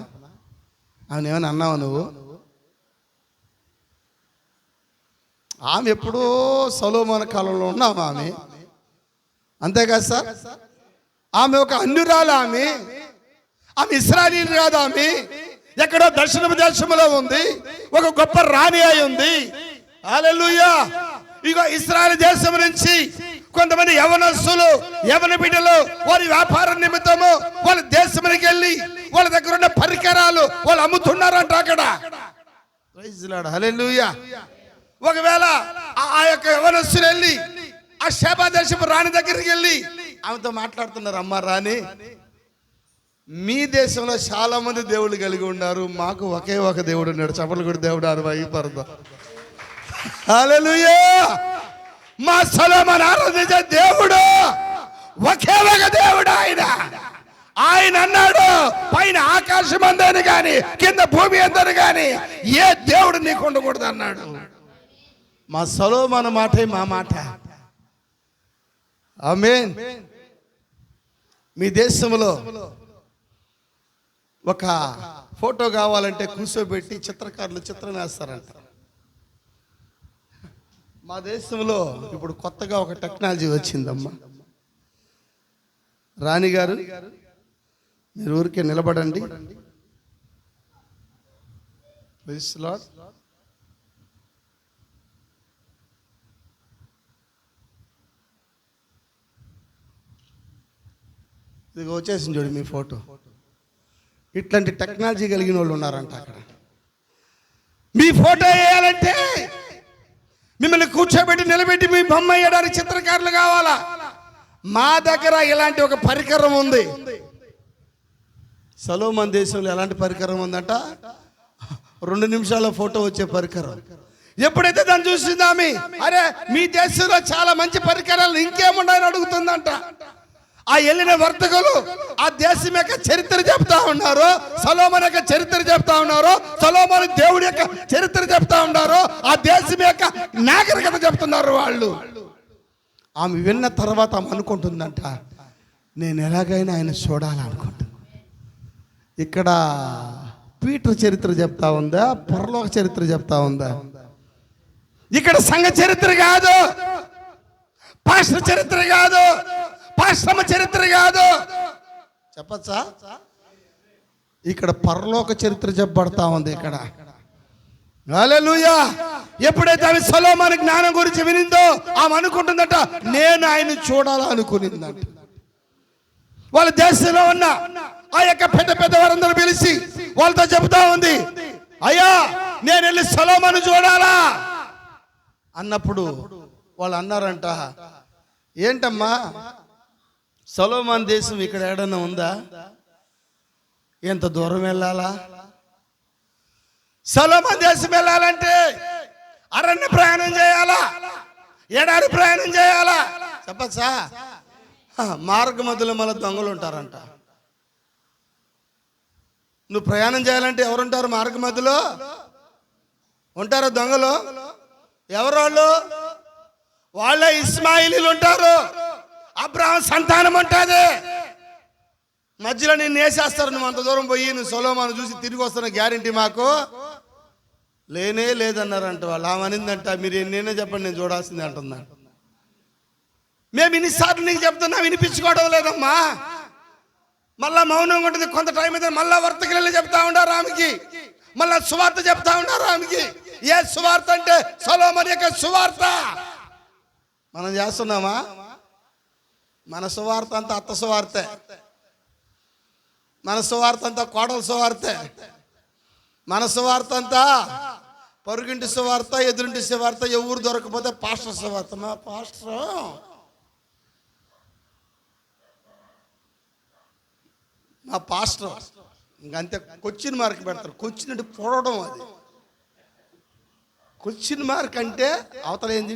ఆమె ఏమైనా అన్నావా నువ్వు? ఆమె ఎప్పుడో సొలొమోను కాలంలో ఉన్నాము ఆమె, అంతేకాదు సార్. ఆమె ఒక అన్యురాలు. ఆమె ఇశ్రాయేలీయులు కాదు. ఆమె ఎక్కడో దక్షిణ దేశంలో ఉంది, ఒక గొప్ప రాణి అయి ఉంది. హల్లెలూయా. ఇగో ఇశ్రాయేలు దేశం నుంచి కొంతమంది యవనస్తులు, యవన బిడ్డలు వారి వ్యాపార నిమిత్తము వాళ్ళ దేశానికి వెళ్ళి వాళ్ళ దగ్గర ఉన్న పరికరాలు వాళ్ళు అమ్ముతున్నారంట అక్కడ. Praise Lord. హల్లెలూయా. ఒకవేళ ఆ యొక్క యవనస్తులు వెళ్ళి ఆ షేబా దేశపు రాణి దగ్గరికి వెళ్ళి ఆమెతో మాట్లాడుతున్నారు, అమ్మ రాణి, మీ దేశంలో చాలా మంది దేవుళ్ళు కలిగి ఉన్నారు, మాకు ఒకే ఒక దేవుడు ఉన్నాడు. చప్పట్లు కూడా దేవుడు అనుభవిపడదు. హల్లెలూయా. మా సొలొమోను ఆరాధించే దేవుడు ఒకే ఒక దేవుడు. ఆయన అన్నాడు, పైన ఆకాశం అందని కానీ కింద భూమి అందని కానీ ఏ దేవుడు నీకు ఉండకూడదు అన్నాడు. మా సొలొమోను మాటే మా మాట. ఆమేన్. మీ దేశంలో ఒక ఫోటో కావాలంటే కూర్చోబెట్టి చిత్రకారులు చిత్రం వేస్తారంట. మా దేశంలో ఇప్పుడు కొత్తగా ఒక టెక్నాలజీ వచ్చిందమ్మా. రాణి గారు, మీరు ఊరికే నిలబడండి. Praise the lord. ఇది వచ్చేసింది చూడు మీ ఫోటో. ఇట్లాంటి టెక్నాలజీ కలిగిన వాళ్ళు ఉన్నారంట అక్కడ. మీ ఫోటో వేయాలంటే మిమ్మల్ని కూర్చోబెట్టి నిలబెట్టి మీ బొమ్మ వేయడానికి చిత్రకారులు కావాలా. మా దగ్గర ఇలాంటి ఒక పరికరం ఉంది. సొలొమోను దేశంలో ఎలాంటి పరికరం ఉందంట, 2 నిమిషాల ఫోటో వచ్చే పరికరం. ఎప్పుడైతే దాన్ని చూసిందామి, అరే మీ దేశంలో చాలా మంచి పరికరాలు ఇంకేమున్నాయని అడుగుతుందంట. ఆ వెళ్ళిన వర్తకులు ఆ దేశం యొక్క చరిత్ర చెప్తా ఉన్నారు, సొలొమోను యొక్క చరిత్ర చెప్తా ఉన్నారు, సొలొమోను దేవుడి యొక్క చరిత్ర చెప్తా ఉన్నారు, ఆ దేశం యొక్క నాగరికత చెప్తున్నారు వాళ్ళు. ఆమె విన్న తర్వాత ఆమె అనుకుంటుందంట, నేను ఎలాగైనా ఆయన చూడాలనుకుంటున్నాను. ఇక్కడ పీటర్ చరిత్ర చెప్తా ఉందా, పరలోక చరిత్ర చెప్తా ఉందా? ఇక్కడ సంఘ చరిత్ర కాదు, పాస్టర్ చరిత్ర కాదు, పాశ్రమ చరిత్ర కాదు, చెప్పచ్చా? ఇక్కడ పరలోక చరిత్ర చెప్పబడతా ఉంది. ఇక్కడ హల్లెలూయా. ఎప్పుడైతే ఆమె సొలొమోను జ్ఞానం గురించి వినిందో ఆమె అనుకుంటుందట, నేను ఆయన చూడాలనుకునిందంట. వాళ్ళ దేశంలో ఉన్న ఆ యొక్క పెద్ద పెద్ద వారందరూ పిలిచి వాళ్ళతో చెబుతా ఉంది, అయ్యా నేను వెళ్ళి సొలొమోను చూడాలా అన్నప్పుడు వాళ్ళు అన్నారంట, ఏంటమ్మా సొలొమోను దేశం ఇక్కడ ఏడన్నా ఉందా? ఎంత దూరం వెళ్ళాలా? సొలొమోను దేశం వెళ్ళాలంటే అరణ్య ప్రయాణం చేయాలా, ఎడారి ప్రయాణం చేయాలా? చెప్పచ్చా? మార్గ మధ్యలో మళ్ళీ దొంగలు ఉంటారంట. నువ్వు ప్రయాణం చేయాలంటే ఎవరుంటారు మార్గ మధ్యలో? ఉంటారా దొంగలు? ఎవరు వాళ్ళు? వాళ్ళే ఇస్మాయిలీలు ఉంటారు, అబ్రహాం సంతానం ఉంటుంది. మధ్యలో నిన్ను వేసేస్తారు. నువ్వు అంత దూరం పోయి నువ్వు సొలొమోను చూసి తిరిగి వస్తున్న గ్యారెంటీ మాకు లేనే లేదన్నారంట వాళ్ళు. ఆమె అనిందంట, మీరు నేనే చెప్పండి, నేను చూడాల్సిందే అంటున్నా. మేము ఇన్నిసార్లు నీకు చెప్తున్నా వినిపించుకోవడం లేదమ్మా. మళ్ళా మౌనంగా ఉంటుంది. కొంత టైం అయితే మళ్ళా వర్తకులు చెప్తా ఉండారు ఆమెకి, మళ్ళా సువార్త చెప్తా ఉన్నారు ఆమెకి. ఏ సువార్త అంటే సొలొమోను యొక్క సువార్త. మనం చేస్తున్నామా? మన సువార్త అంతా అత్త సువార్తే, మన సువార్త అంతా కోడల సువార్తే, మన సువార్త అంతా పొరుగింటి సువార్త, ఎదురింటి సువార్త, ఎవరు దొరకపోతే పాస్టర్ సువార్త. మా పాస్టర్ మా పాస్టర్ ఇంకంతే. క్వశ్చన్ మార్క్ పెడతారు. క్వశ్చన్ అంటే పొడవడం. అది క్వశ్చన్ మార్క్ అంటే అవతల ఏంది?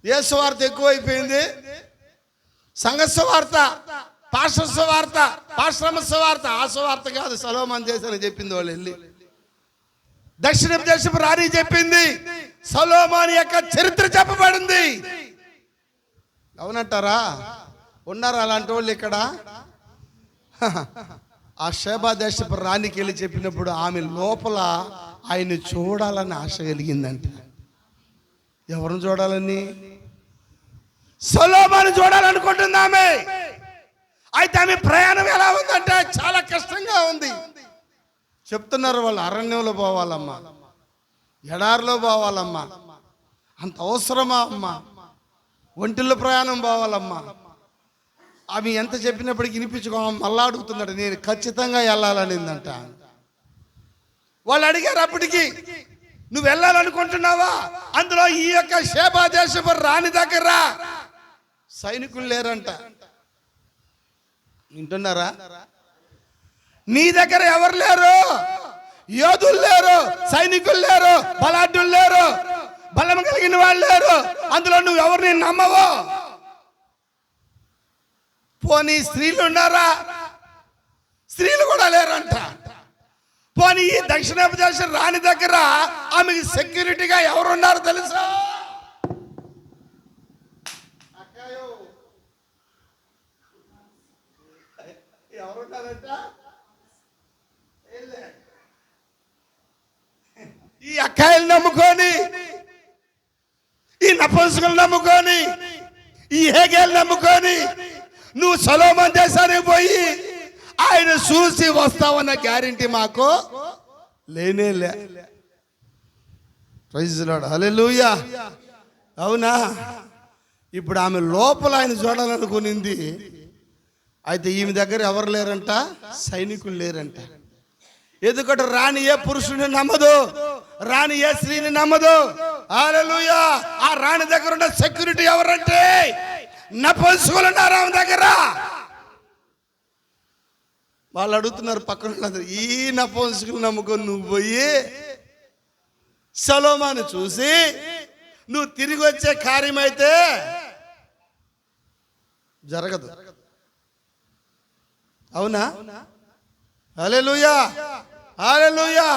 ఏ సువార్త ఎక్కువైపోయింది? సంఘ సువార్త, పాస్టర్ సువార్త, పాశ్రమ సువార్త. ఆ సువార్త కాదు సొలొమోను చేశానని చెప్పింది వాళ్ళు వెళ్ళి. దక్షిణ దేశపు రాణి చెప్పింది, సొలొమోను యొక్క చరిత్ర చెప్పబడింది. అవునంటారా? ఉన్నారు అలాంటి వాళ్ళు ఇక్కడ. ఆ షేబా దేశపు రాణికి వెళ్ళి చెప్పినప్పుడు ఆమె లోపల ఆయన చూడాలని ఆశ కలిగిందంట. ఎవరిని చూడాలని? సొలొమోను చూడాలనుకుంటుంది ఆమె. అయితే ఆమె ప్రయాణం ఎలా ఉందంటే చాలా కష్టంగా ఉంది. చెప్తున్నారు వాళ్ళు, అరణ్యంలో పోవాలమ్మా, ఎడారిలో పోవాలమ్మా, అంత అవసరమా అమ్మా? ఒంటిల్లో ప్రయాణం పోవాలమ్మా. ఆమె ఎంత చెప్పినప్పటికీ వినిపించుకో మళ్ళా అడుగుతున్నాడు, నేను ఖచ్చితంగా వెళ్ళాలనిందంట. వాళ్ళు అడిగారు అప్పటికి, నువ్వు వెళ్ళాలనుకుంటున్నావా? అందులో ఈ యొక్క షేబా దేశపు రాణి దగ్గర సైనికులు లేరంట. వింటున్నారా? నీ దగ్గర ఎవరు లేరు? యోధులు లేరు, సైనికులు లేరు, బలాఢ్యులు లేరు, బలం కలిగిన వాళ్ళు లేరు. అందులో నువ్వు ఎవరిని నమ్మవు. పోనీ స్త్రీలు ఉన్నారా? స్త్రీలు కూడా లేరంట. పోనీ ఈ దక్షిణాపు దేశం రాణి దగ్గర ఆమెకి సెక్యూరిటీగా ఎవరున్నారు తెలుసా? ఎవరున్నారంట? ఈ అక్కాయిలు నమ్ముకొని, ఈ నపుంసకులు నమ్ముకొని, ఈ హేగేలు నమ్ముకొని నువ్వు సొలొమోను దేశానికి పోయి ఆయన చూసి వస్తావన్న గ్యారెంటీ మాకు లేనేలే. ప్రైజ్ లార్డ్, హల్లెలూయా. అవునా? ఇప్పుడు ఆమె లోపల ఆయన చూడాలనుకునింది. అయితే ఈమె దగ్గర ఎవరు లేరంట? సైనికులు లేరంట. ఎందుకంటే రాణి ఏ పురుషుని నమ్మదు, రాణి ఏ స్త్రీని నమ్మదు. హల్లెలూయా. ఆ రాణి దగ్గర ఉన్న సెక్యూరిటీ ఎవరంటే నపుంసకులు ఉన్నారు ఆమె దగ్గర. వాళ్ళు అడుగుతున్నారు పక్కన, ఈ నపుంసకులు నమ్ముకొని నువ్వు పోయి సొలొమోను చూసి నువ్వు తిరిగి వచ్చే కార్యమైతే జరగదు. అవునా? హల్లెలూయా, హల్లెలూయా.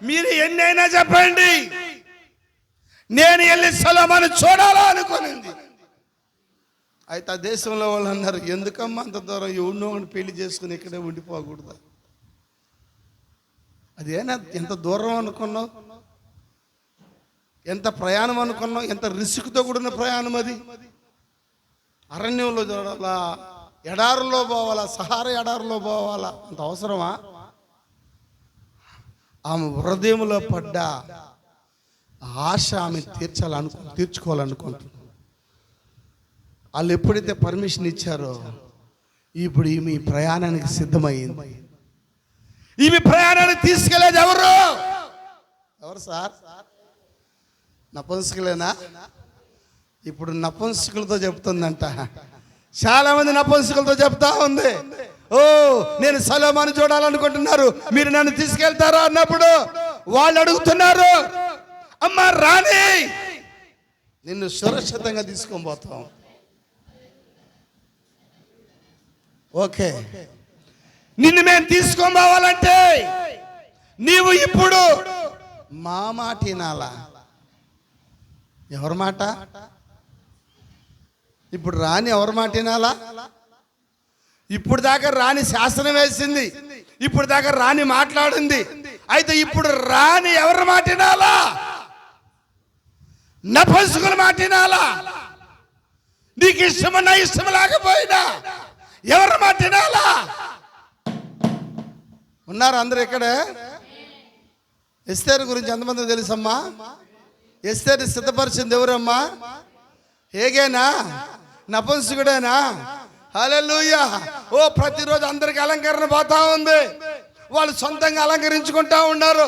మీరు ఎన్నైనా చెప్పండి, నేను వెళ్ళి సొలొమోను చూడాలా అనుకునింది. అయితే ఆ దేశంలో వాళ్ళు అన్నారు, ఎందుకమ్మా అంత దూరం, ఎవరినో పెళ్లి చేసుకుని ఇక్కడే ఉండిపోకూడదు. అదేనా ఎంత దూరం అనుకున్నావు, ఎంత ప్రయాణం అనుకున్నావు, ఎంత రిస్క్తో కూడిన ప్రయాణం అది. అరణ్యంలో చూడాలా, ఎడారులో పోవాలా, సహారా ఎడారులో పోవాలా, అంత అవసరమా? ఆమె హృదయంలో పడ్డ ఆశ ఆమె తీర్చుకోవాలనుకుంటున్నాను. వాళ్ళు ఎప్పుడైతే పర్మిషన్ ఇచ్చారో ఇప్పుడు ఈమె ప్రయాణానికి సిద్ధమైంది. ఈమె ప్రయాణానికి తీసుకెళ్ళేది ఎవరు? ఎవరు సార్? నపుంసకులేనా? ఇప్పుడు నపుంసకులతో చెప్తుందంట. చాలా మంది నపుంసకులతో చెప్తా ఉంది, ఓ నేను సొలొమోను చూడాలనుకుంటున్నారు, మీరు నన్ను తీసుకెళ్తారా అన్నప్పుడు వాళ్ళు అడుగుతున్నారు, అమ్మా రాణి నిన్ను సురక్షితంగా తీసుకొని పోతాం. ఓకే, నిన్ను మేము తీసుకొని పోవాలంటే నీవు ఇప్పుడు మా మాట వినాలా. ఎవరి మాట? ఇప్పుడు రాణి ఎవరి మాట వినాలా? ఇప్పుడు దాకా రాణి శాసనం వేసింది, ఇప్పుడు దాకా రాణి మాట్లాడింది. అయితే ఇప్పుడు రాణి ఎవరి మాట వినాలా? నపుంసకుల మాట వినాలా? నీకు ఇష్టమన్నా ఇష్టం లేకపోయినా ఎవరి మాట వినాలా? ఉన్నారు అందరు ఇక్కడే. ఎస్తేరు గురించి ఎంతమంది తెలుసమ్మా? ఎస్తేరు సిద్ధపరిచింది ఎవరమ్మా? హేగేనా? నపుంసకుడేనా? హల్లెలూయా. ఓ ప్రతిరోజు అందరికి అలంకరణ పోతా ఉంది, వాళ్ళు సొంతంగా అలంకరించుకుంటా ఉన్నారు.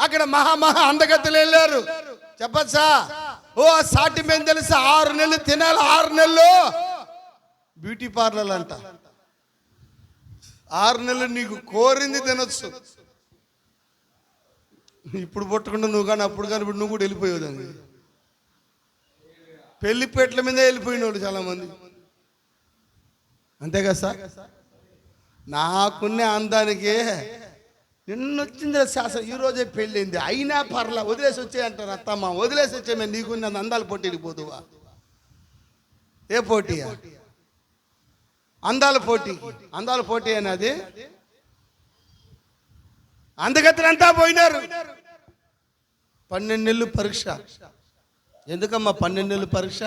అక్కడ మహా అందగత్తెలు వెళ్ళారు. చెప్పచ్చా? ఓ సాటి మేము తెలిసి 6 నెలలు తినాలి, 6 నెలలు బ్యూటీ పార్లర్ అంట. 6 నెలలు నీకు కోరింది తినొచ్చు. ఇప్పుడు పుట్టకుండా నువ్వు కానీ అప్పుడు కానీ ఇప్పుడు నువ్వు కూడా వెళ్ళిపోయేదాన్ని. పెళ్లిపేట్ల మీదే వెళ్ళిపోయిన వాళ్ళు చాలా మంది, అంతే కదా సార్? నాకున్న అందానికి నిన్నొచ్చింది శాస్త్రం, ఈరోజే పెళ్ళింది, అయినా పర్లా వదిలేసి వచ్చే అంటారు అత్తమ్మ. వదిలేసి వచ్చే మేము నీకున్న అందాల పోటీకి పోదువా? ఏ పోటీయా? అందాల పోటీ. అందాల పోటీ అనేది అందగత్తెలంతా పోయినారు. 12 నెలలు పరీక్ష. ఎందుకమ్మా 12 నెలలు పరీక్ష?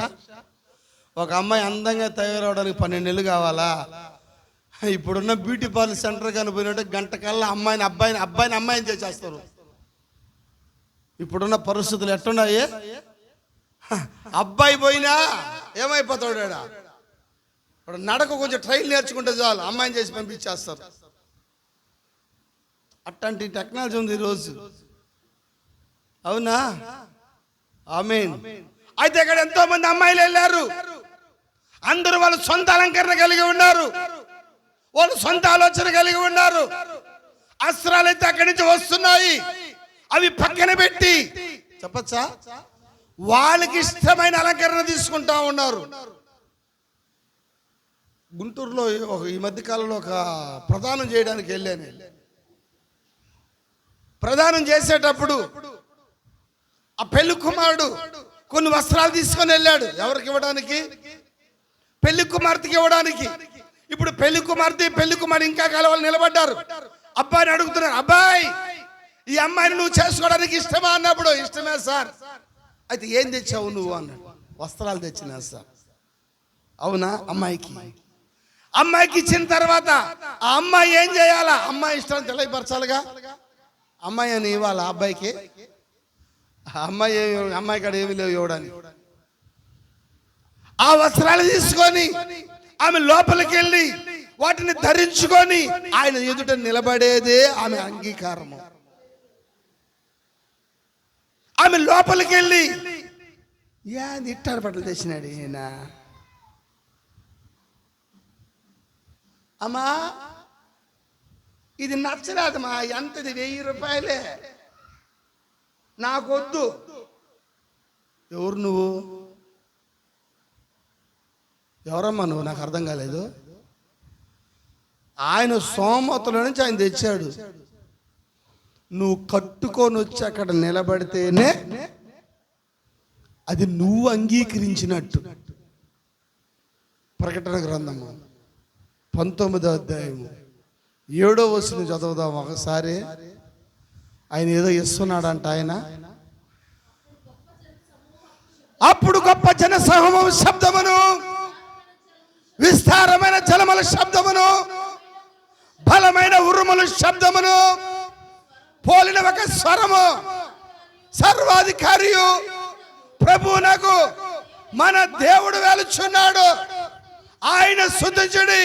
ఒక అమ్మాయి అందంగా తయారవడానికి 12 నెలలు కావాలా? ఇప్పుడున్న బ్యూటీ పార్లర్ సెంటర్ కానీ పోయినట్టు గంట కల్లా అమ్మాయిని చేసేస్తారు. ఇప్పుడున్న పరిస్థితులు ఎట్టున్నాయి? అబ్బాయి పోయినా ఏమైపోతాడు? ఇప్పుడు నడక కొంచెం ట్రైల్ నేర్చుకుంటే చాలు, అమ్మాయిని చేసి పంపించేస్తారు. అట్లాంటి టెక్నాలజీ ఉంది ఈరోజు. అవునా? ఆమేన్. అయితే ఇక్కడ ఎంతో మంది అమ్మాయిలు వెళ్ళారు. అందరూ వాళ్ళు సొంత అలంకరణ కలిగి ఉన్నారు, వాళ్ళు సొంత ఆలోచన కలిగి ఉన్నారు. అస్త్రాలు అయితే అక్కడి నుంచి వస్తున్నాయి, అవి పక్కన పెట్టి చెప్పచ్చా వాళ్ళకి ఇష్టమైన అలంకరణ తీసుకుంటా ఉన్నారు. గుంటూరులో ఈ మధ్య కాలంలో ఒక ప్రదానం చేయడానికి వెళ్ళాను. ప్రదానం చేసేటప్పుడు ఆ పెళ్లి కుమారుడు కొన్ని వస్త్రాలు తీసుకొని వెళ్ళాడు. ఎవరికి ఇవ్వడానికి? కుమార్తెకి ఇవ్వడానికి. ఇప్పుడు పెళ్లి కుమార్తె ఇంకా కాలం నిలబడ్డారు. అబ్బాయిని అడుగుతున్నారు, అబ్బాయి ఈ అమ్మాయిని నువ్వు చేసుకోవడానికి ఇష్టమా అన్నప్పుడు, ఇష్టమే సార్. అయితే ఏం తెచ్చావు నువ్వు అన్నాడు. వస్త్రాలు తెచ్చినా సార్. అవునా? అమ్మాయికి ఇచ్చిన తర్వాత ఆ అమ్మాయి ఏం చేయాలా? అమ్మాయి ఇష్టాన్ని తెలియపరచాలిగా. అమ్మాయి అని ఇవ్వాలి అబ్బాయికి. అమ్మాయి కాడ ఏమీ లేవు ఇవ్వడానికి. ఆ వస్త్రాలు తీసుకొని ఆమె లోపలికి వెళ్ళి వాటిని ధరించుకొని ఆయన ఎదుట నిలబడేదే ఆమె అంగీకారము. ఆమె లోపలికి వెళ్ళి ఇట్టాడు బట్టలు తెచ్చినాడు ఈయన, అమ్మా ఇది నచ్చలేదమ్మా, ఎంతది 1000 రూపాయలే, నాకొద్దు. ఎవరు నువ్వు? ఎవరమ్మా నువ్వు? నాకు అర్థం కాలేదు. ఆయన సోమతలో నుంచి ఆయన తెచ్చాడు. నువ్వు కట్టుకొని వచ్చి అక్కడ నిలబడితేనే అది నువ్వు అంగీకరించినట్టు. ప్రకటన గ్రంథము 19వ అధ్యాయము 7వ వచనం చదువుదాం ఒకసారి. ఆయన ఏదో ఇస్తున్నాడంట. ఆయన అప్పుడు గొప్ప జన సమూహం శబ్దమును, విస్తారమైన జలముల శబ్దమును, బలమైన ఉరుముల శబ్దమును పోలిన ఒక స్వరము, సర్వాధికారియు ప్రభువునకు మన దేవుడు వెలుచున్నాడు, ఆయన స్తుతించుడి,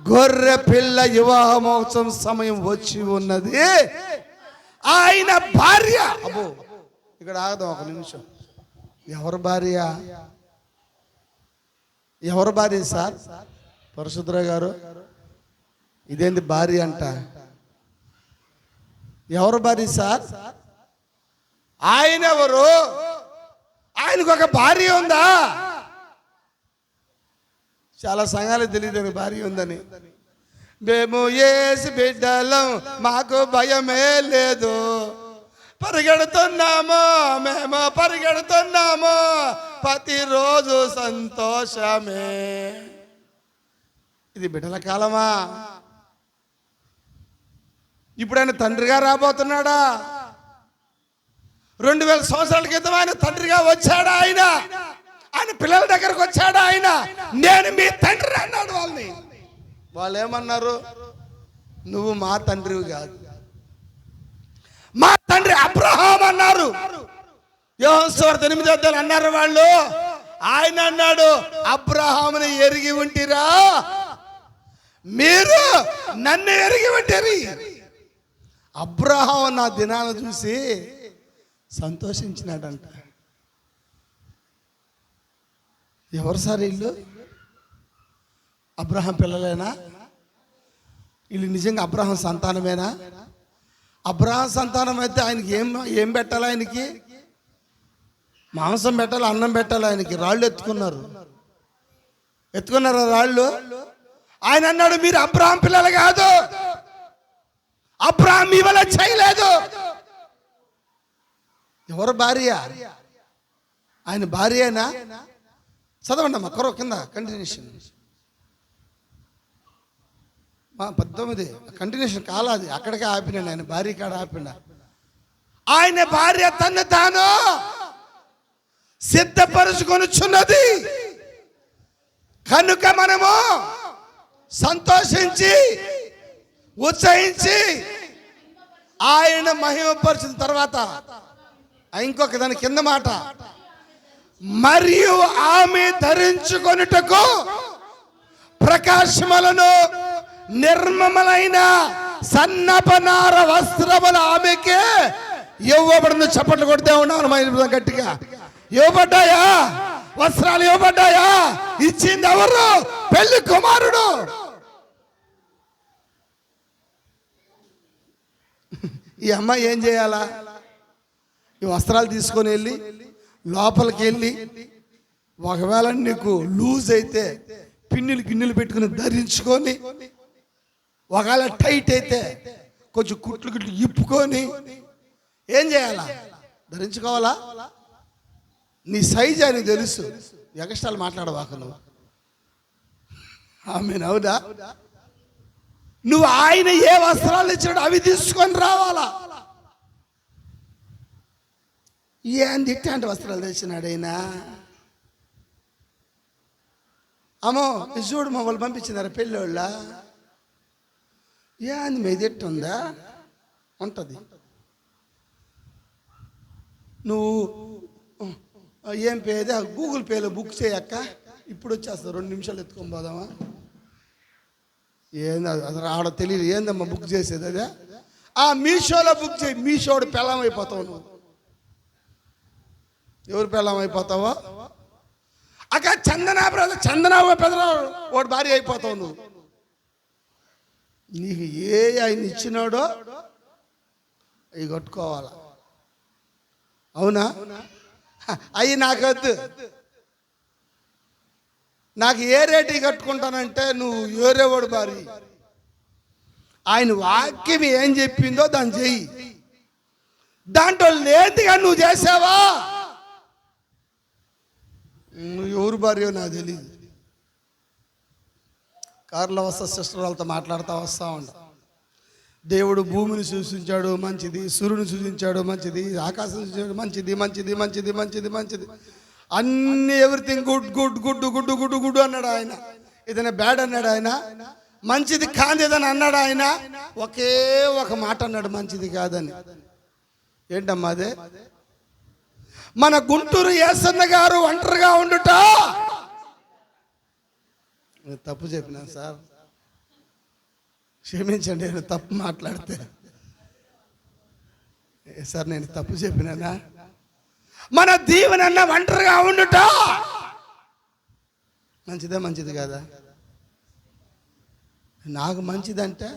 గొర్రె పిల్ల వివాహ మహోత్సవం సమయం వచ్చి ఉన్నది, ఆయన భార్య. అబ్బో, ఇక్కడ ఆగదాం ఒక నిమిషం. ఎవరు భార్య? ఎవరు భార్య సార్? పరిశుద్ధరావు గారు, ఇదేంటి భార్య అంట? ఎవరు భార్య సార్? ఆయన ఎవరు? ఆయనకు ఒక భార్య ఉందా? చాలా సంఘాలు తెలియదు భార్య ఉందని. మేము యేసు బిడ్డలం, మాకు భయమే లేదు, పరిగెడుతున్నాము, మేము పరిగెడుతున్నాము, ప్రతిరోజు సంతోషమే. ఇది బిడ్డల కాలమా? ఇప్పుడు ఆయన తండ్రిగా రాబోతున్నాడా? 2000 సంవత్సరాల క్రితం ఆయన తండ్రిగా వచ్చాడా? ఆయన పిల్లల దగ్గరకు వచ్చాడా? ఆయన నేను మీ తండ్రి అన్నాడు వాళ్ళని. వాళ్ళు ఏమన్నారు? నువ్వు మా తండ్రివి కాదు, మా తండ్రి అబ్రహాం అన్నారు. యోహాను సువార్త 8వ అధ్యాయం అన్నారు వాళ్ళు. ఆయన అన్నాడు, అబ్రహాముని ఎరిగి ఉంటిరా, మీరు నన్ను ఎరిగి ఉంటారు. అబ్రహాం నా దినాలను చూసి సంతోషించినాడంట. ఎవరు సార్ వీళ్ళు? అబ్రహాం పిల్లలేనా వీళ్ళు? నిజంగా అబ్రహాం సంతానమేనా? అబ్రహాం సంతానం అయితే ఆయనకి ఏం పెట్టాలి? ఆయనకి మాంసం పెట్టాలి, అన్నం పెట్టాలి. ఆయనకి రాళ్ళు ఎత్తుకున్నారా రాళ్ళు? ఆయన అన్నాడు, మీరు అబ్రహాం పిల్లలు కాదు, అబ్రహాం మీ వల్ల చేయలేదు. ఎవరు భార్య? ఆయన భార్యనా? చదవండి అమ్మా, కొర కింద కంటిన్యూషన్ 19 కంటిన్యూషన్ కాలాది, అక్కడికే ఆపినాడు. ఆయన భార్య కాడ ఆపిన. ఆయన భార్య తను తాను సిద్ధపరుచుకొనుచున్నది కనుక మనము సంతోషించి ఉత్సహించి ఆయన మహిమపరిచిన తర్వాత ఇంకొక దాని కింద మాట, మరియు ఆమె ధరించుకొనుటకు ప్రకాశములను నిర్మలమైన సన్నపనార వస్త్రములు ఆమెకే ఇవ్వబడిన. చప్పట్లు కొడితే ఉన్నాను గట్టిగా. ఇవ్వబడ్డాయా? వస్త్రాలు ఇవ్వబడ్డాయా? ఇచ్చింది ఎవరు? పెళ్లి కుమారుడు. ఈ అమ్మాయి ఏం చేయాలా? ఈ వస్త్రాలు తీసుకొని వెళ్ళి లోపలికి వెళ్ళి, ఒకవేళ నీకు లూజ్ అయితే గిన్నెలు పెట్టుకుని ధరించుకొని, ఒకవేళ టైట్ అయితే కొంచెం కుట్లు ఇప్పుకొని ఏం చేయాలా? ధరించుకోవాలా? నీ సైజ్ అని తెలుసు. ఎగస్ట్రాలు మాట్లాడవాక నువ్వు. ఆమేన్. అవునా? నువ్వు ఆయన ఏ వస్త్రాలు ఇచ్చాడు అవి తీసుకొని రావాలా. ఏంది ఇట్లాంటి వస్త్రాలు తెచ్చినాడు ఆయన? అమ్మో ఇది చూడు, మా వాళ్ళు పంపించినారా పెళ్ళోళ్ళ? ఏంది మీద ఎట్టుందా? ఉంటుంది. నువ్వు ఏం పేదే గూగుల్ పేలో బుక్ చేయక్క, ఇప్పుడు వచ్చేస్తా, 2 నిమిషాలు ఎత్తుకొని పోదామా? ఏంది అసలు ఆడ తెలియదు. ఏందమ్మా బుక్ చేసేది? అదే మీషోలో బుక్ చేయి. మీషోడు పెళ్ళం అయిపోతావు నువ్వు. ఎవరు పెళ్ళం అయిపోతావో? అక్క చందనా పెదరావు వాడు భార్య అయిపోతావు నువ్వు. నీకు ఏ ఆయన ఇచ్చినాడో అవి కట్టుకోవాలా. అవునా? అవి నాకొద్దు. నాకు ఏ రేటు కట్టుకుంటానంటే నువ్వు ఏరేవాడు భార్య. ఆయన వాక్యం ఏం చెప్పిందో దాన్ని చెయ్యి. దాంట్లో లేదుగా నువ్వు చేసావా, నువ్వు ఎవరు భార్యో నాకు తెలియదు. కారులో వస్తా సిస్టర్ వాళ్ళతో మాట్లాడుతూ వస్తూ ఉంటా. దేవుడు భూమిని సూచించాడు మంచిది, సూర్యుని సూచించాడు మంచిది, ఆకాశం సూచించాడు మంచిది మంచిది మంచిది మంచిది మంచిది అన్ని everything good good good good good good అన్నాడు ఆయన. ఏదైనా బ్యాడ్ అన్నాడు ఆయన. మంచిది కాదేదని అన్నాడు ఆయన. ఒకే ఒక మాట అన్నాడు మంచిది కాదని. ఏంటమ్మా అదే? మన గుంటూరు ఏసన్న గారు ఒంటరిగా ఉండుట. తప్పు చెప్పినా సార్, క్షమించండి నేను తప్పు మాట్లాడితే. సార్ నేను తప్పు చెప్పినానా? మన దీవెనన్న ఒంటరిగా ఉండుట మంచిదే మంచిది కాదా? నాకు మంచిదంటే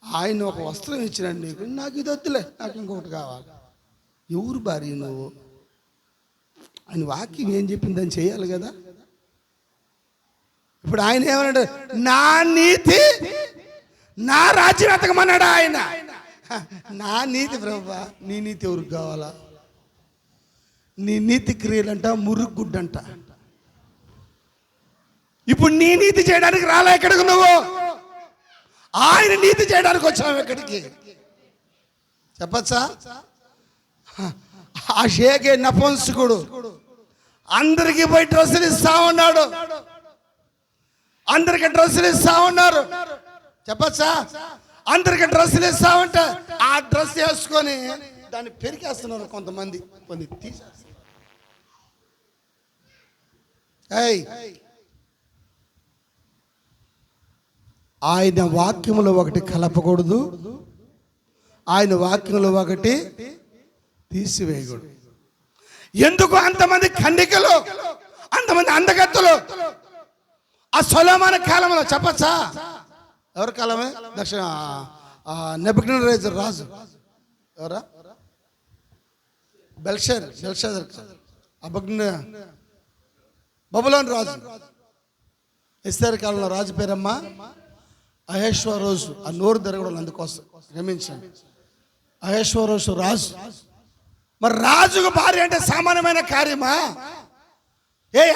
ఆయన ఒక వస్త్రం ఇచ్చినాడు నీకు, నాకు ఇది వద్దులే, నాకు ఇంకొకటి కావాలి. ఎవరు భార్య నువ్వు? ఆయన వాక్యం ఏం చెప్పిందని చేయాలి కదా. ఇప్పుడు ఆయన ఏమన్నాడు? నా నీతి నా రాజ్యం ఎతకమన్నాడు ఆయన. నా నీతి ప్రభువా, నీ నీతి ఎవరికి కావాలా? నీ నీతి క్రియలంట మురుగుడ్డంట. ఇప్పుడు నీ నీతి చేయడానికి రాలే ఎక్కడికి నువ్వు, ఆయన నీతి చేయడానికి వచ్చావు ఎక్కడికి చెప్పచ్చా? ఆ షేకే నపుంసకుడు అందరికీ పోయి డ్రెస్సులు ఇస్తా ఉన్నాడు, అందరికి డ్రెస్సులు ఇస్తా ఉన్నారు చెప్పచ్చా? అందరికి డ్రెస్సులు ఇస్తా ఉంటే ఆ డ్రెస్ వేసుకొని దాన్ని పెరికేస్తున్నారు కొంతమంది, కొన్ని తీసేస్తారు. ఆయన వాక్యములో ఒకటి కలపకూడదు, ఆయన వాక్యంలో ఒకటి తీసివేయకూడదు. ఎందుకు అంతమంది ఖండికలు, అంతమంది అందగత్తులు ఆ సొలొమోను కాలంలో చెప్పచ్చా? ఎవరి కాలమే? దక్షిణ నెబుకద్నెజర్ రాజు ఎవరా? బెల్షాజర్ బబులోను రాజు. ఎస్తేరు కాలంలో రాజు పేరమ్మా అహేశ్వరోషు. ఆ నోరు తిరగడం అందుకోసం క్షమించండి. అహేశ్వరోషు రాజు. మరి రాజుకు భార్య అంటే సామాన్యమైన కార్యమా?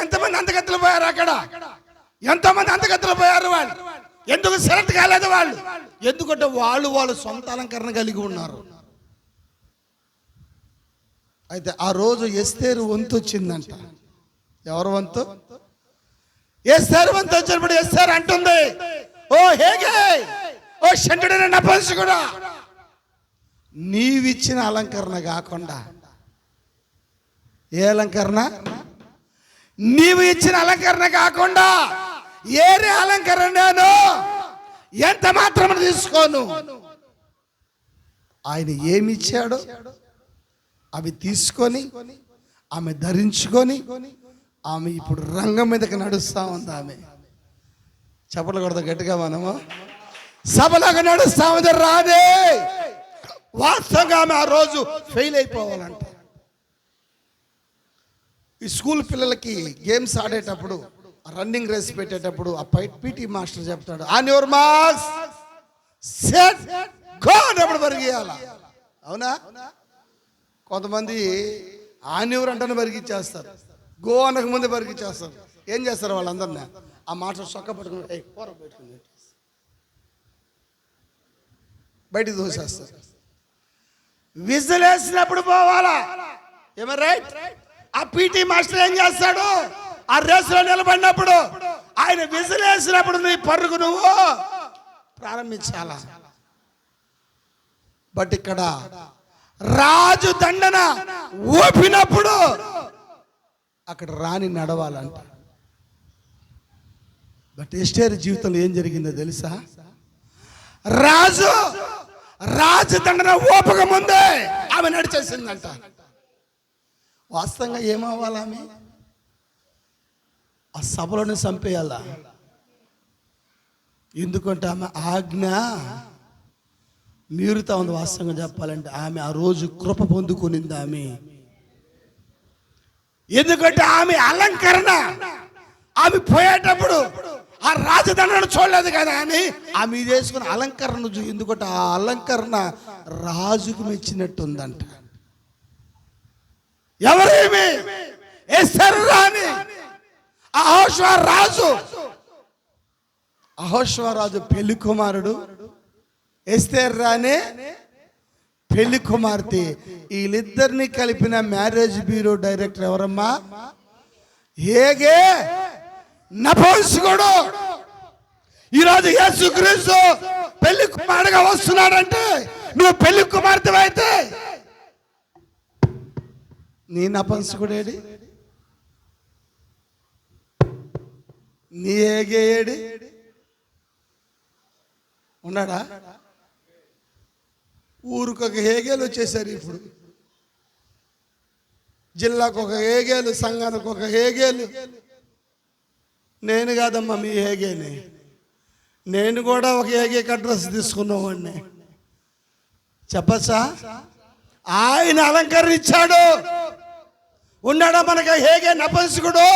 ఎంతమంది అందగత్తులు పోయారు అక్కడ, ఎంతోమంది అందగత్తులు పోయారు. వాళ్ళు ఎందుకు సెలెక్ట్ కాలేదు? వాళ్ళు ఎందుకంటే వాళ్ళు సొంత అలంకరణ కలిగి ఉన్నారు. అయితే ఆ రోజు ఎస్తేరు వంతు వచ్చిందంట. ఎవరు వంతు? ఎస్తేరు వంతు వచ్చినప్పుడు ఎస్తేరు అంటుంది, ఓ హేగే, ఓ షంటుడైన నపుంసకుడా, నీవిచ్చిన అలంకరణ కాకుండా, ఏ అలంకరణ? నీవు ఇచ్చిన అలంకరణ కాకుండా ఏరే అలంకరణ నేను ఎంత మాత్రం తీసుకోను. ఆయన ఏమి ఇచ్చాడో అవి తీసుకొని ఆమె ధరించుకొని ఆమె ఇప్పుడు రంగం మీదకి నడుస్తా ఉంది. ఆమె చప్పట్లు కొడతా గట్టిగా, మనము సభలాగా నడుస్తా ఉంది. రాదే వాస్తవంగా ఆమె ఆ రోజు ఫెయిల్ అయిపోవాలంట. ఈ స్కూల్ పిల్లలకి గేమ్స్ ఆడేటప్పుడు, రన్నింగ్ రేస్ పెట్టేటప్పుడు ఆ పీటీ మాస్టర్ చెప్తాడు, on your marks set go అన్నప్పుడు పరిగెయ్యాల. అవునా? కొంతమంది ఆన్ యువర్ అంటేనే పరిగెచ్చేస్తారు, గో అనక ముందే పరిగెచ్చేస్తారు. ఏం చేస్తారు వాళ్ళందరినీ? ఆ మాటలు చొక్క పట్టుకుని కూర పెట్టుకుని బయటికి దోసేస్తారు. విజిలేసినప్పుడు పోవాలా ఏమో రైట్. ఆ పీటీ మాస్టర్ ఏం చేస్తాడు, ఆ రేసులో నిలబడినప్పుడు ఆయన విజిలేసినప్పుడు నీ పరుగు నువ్వు ప్రారంభించాలా. బట్ ఇక్కడ రాజు దండన ఊపినప్పుడు అక్కడ రాణి నడవాలంట. బట్ ఎస్టేర్ జీవితంలో ఏం జరిగిందో తెలుసా? రాజు దండన ఊపక ముందే ఆమె నడిచేసిందంట. వాస్తవంగా ఏమవ్వాలి ఆమె? ఆ సభలోనే చంపేయాల. ఎందుకంటే ఆమె ఆజ్ఞ మీరుతా ఉంది. వాస్తవంగా చెప్పాలంటే ఆమె ఆ రోజు కృప పొందుకునింది ఆమె. ఎందుకంటే ఆమె అలంకరణ, ఆమె పోయేటప్పుడు ఆ రాజదండను చూడలేదు కదా అని ఆమె చేసుకున్న అలంకరణ, ఎందుకంటే ఆ అలంకరణ రాజుకు మెచ్చినట్టుందంట. ఎవరేమి ఎస్తేరు రాణి, అహోష్వరాజు పెళ్లి కుమారుడు, ఎస్తేరు రాణి పెళ్లి కుమార్తె. వీళ్ళిద్దరిని కలిపిన మ్యారేజ్ బ్యూరో డైరెక్టర్ ఎవరమ్మా? హేగే నపుంసకుడు. ఈరోజు యేసుక్రీస్తు పెళ్లి కుమారుడుగా వస్తున్నాడంటే నువ్వు పెళ్లి కుమార్తె అయితే నీ నపుంసకుడేడి? నీ హేగే ఏడి? ఉన్నాడా? ఊరికొక హేగేలు వచ్చేసారు. ఇప్పుడు జిల్లాకు ఒక హేగేలు, సంఘానికి ఒక హేగేలు. నేను కాదమ్మా మీ హేగేని, నేను కూడా ఒక హేగే అడ్రస్ తీసుకున్నవాడిని. చెప్పచ్చా? ఆయన అలంకరించాడు. ఉన్నాడా మనకి హేగే నపుంసకుడు?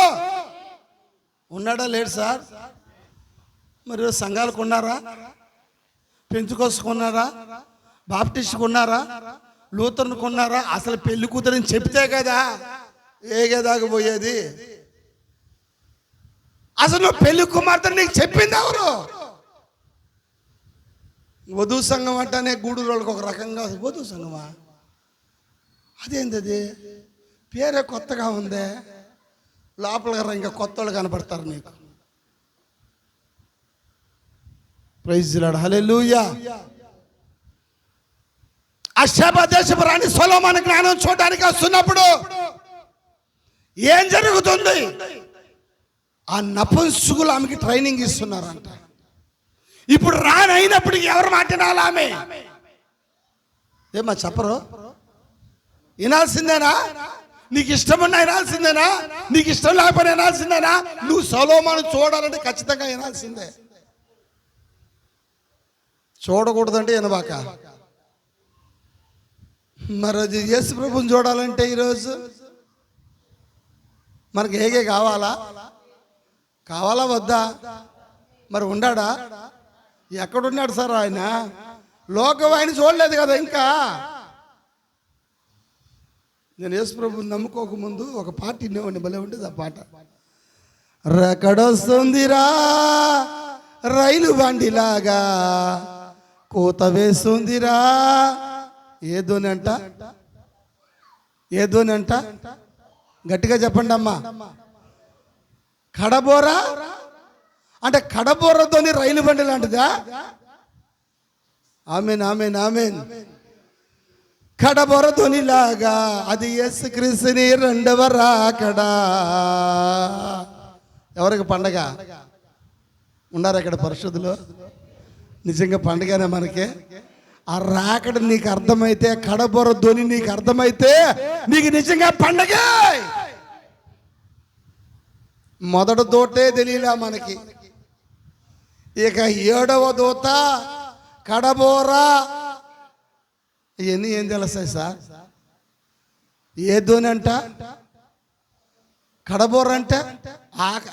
ఉన్నాడా? లేడు సార్. మరి సంఘాలకు ఉన్నారా? పెంచుకోసుకున్నారా? బాప్టిస్ట్కి ఉన్నారా? లూథర్న్కి ఉన్నారా? అసలు పెళ్లి కూతురని చెప్తే కదా ఏగేదాకా పోయేది. అసలు నువ్వు పెళ్లి కుమార్తె నీకు చెప్పింది ఎవరు? వధువు సంఘం అంటేనే గూడూరు వాళ్ళకి ఒక రకంగా వధువు సంఘమా? అదేంది అది? పేరే కొత్తగా ఉందే. లోపల ఇంకా కొత్త వాళ్ళు కనపడతారు నీకు. ప్రైజ్ ది లార్డ్, హల్లెలూయా. ఆ షేబ దేశపు రాణి సొలొమోను జ్ఞానం చూడడానికి వస్తున్నప్పుడు ఏం జరుగుతుంది? ఆ నపుంసకులు ఆమెకి ట్రైనింగ్ ఇస్తున్నారంట. ఇప్పుడు రాణి అయినప్పటికీ ఎవరు మాట్లాడాలి? ఆమె ఏమా చెప్పరు? వినాల్సిందేనా? నీకు ఇష్టం ఉన్నా వినాల్సిందేనా? నీకు ఇష్టం లేకపోయినా వినాల్సిందేనా? నువ్వు సొలొమోను చూడాలంటే ఖచ్చితంగా వినాల్సిందే. చూడకూడదంటే వినబాక. మరి యేసు ప్రభుని చూడాలంటే ఈరోజు మనకి హేగే కావాలా వద్దా? మరి ఉండాడా? ఎక్కడున్నాడు సార్ ఆయన? లోకం ఆయన చూడలేదు కదా ఇంకా. నేను యేసు ప్రభుని నమ్ముకోకముందు ఒక పాట వినేవాడిని, భలే ఉండేది ఆ పాట. రకడొస్తుందిరా రైలు బండిలాగా, కోత వేస్తుందిరా. ఏదోనంట గట్టిగా చెప్పండి అమ్మా. కడబోరా అంటే కడబోరతోని రైలు బండి లాంటిదా? Amen amen amen. కడబోరతోని లాగా అది యేసుక్రీస్తుని రెండవ రాకడా. ఎవరికి పండగ? ఉన్నారు ఇక్కడ పరిశుద్ధులు. నిజంగా పండుగనే మనకి. ఆ రాకడ నీకు అర్థమైతే, కడబొర ధ్వని నీకు అర్థమైతే నీకు నిజంగా పండగే. మొదటి దోటే తెలియలా మనకి. ఇక 7వ దూత, కడబోర, ఇవన్నీ ఏం తెలుస్తాయి సార్? ఏ ధ్వని అంట? కడబోర అంటే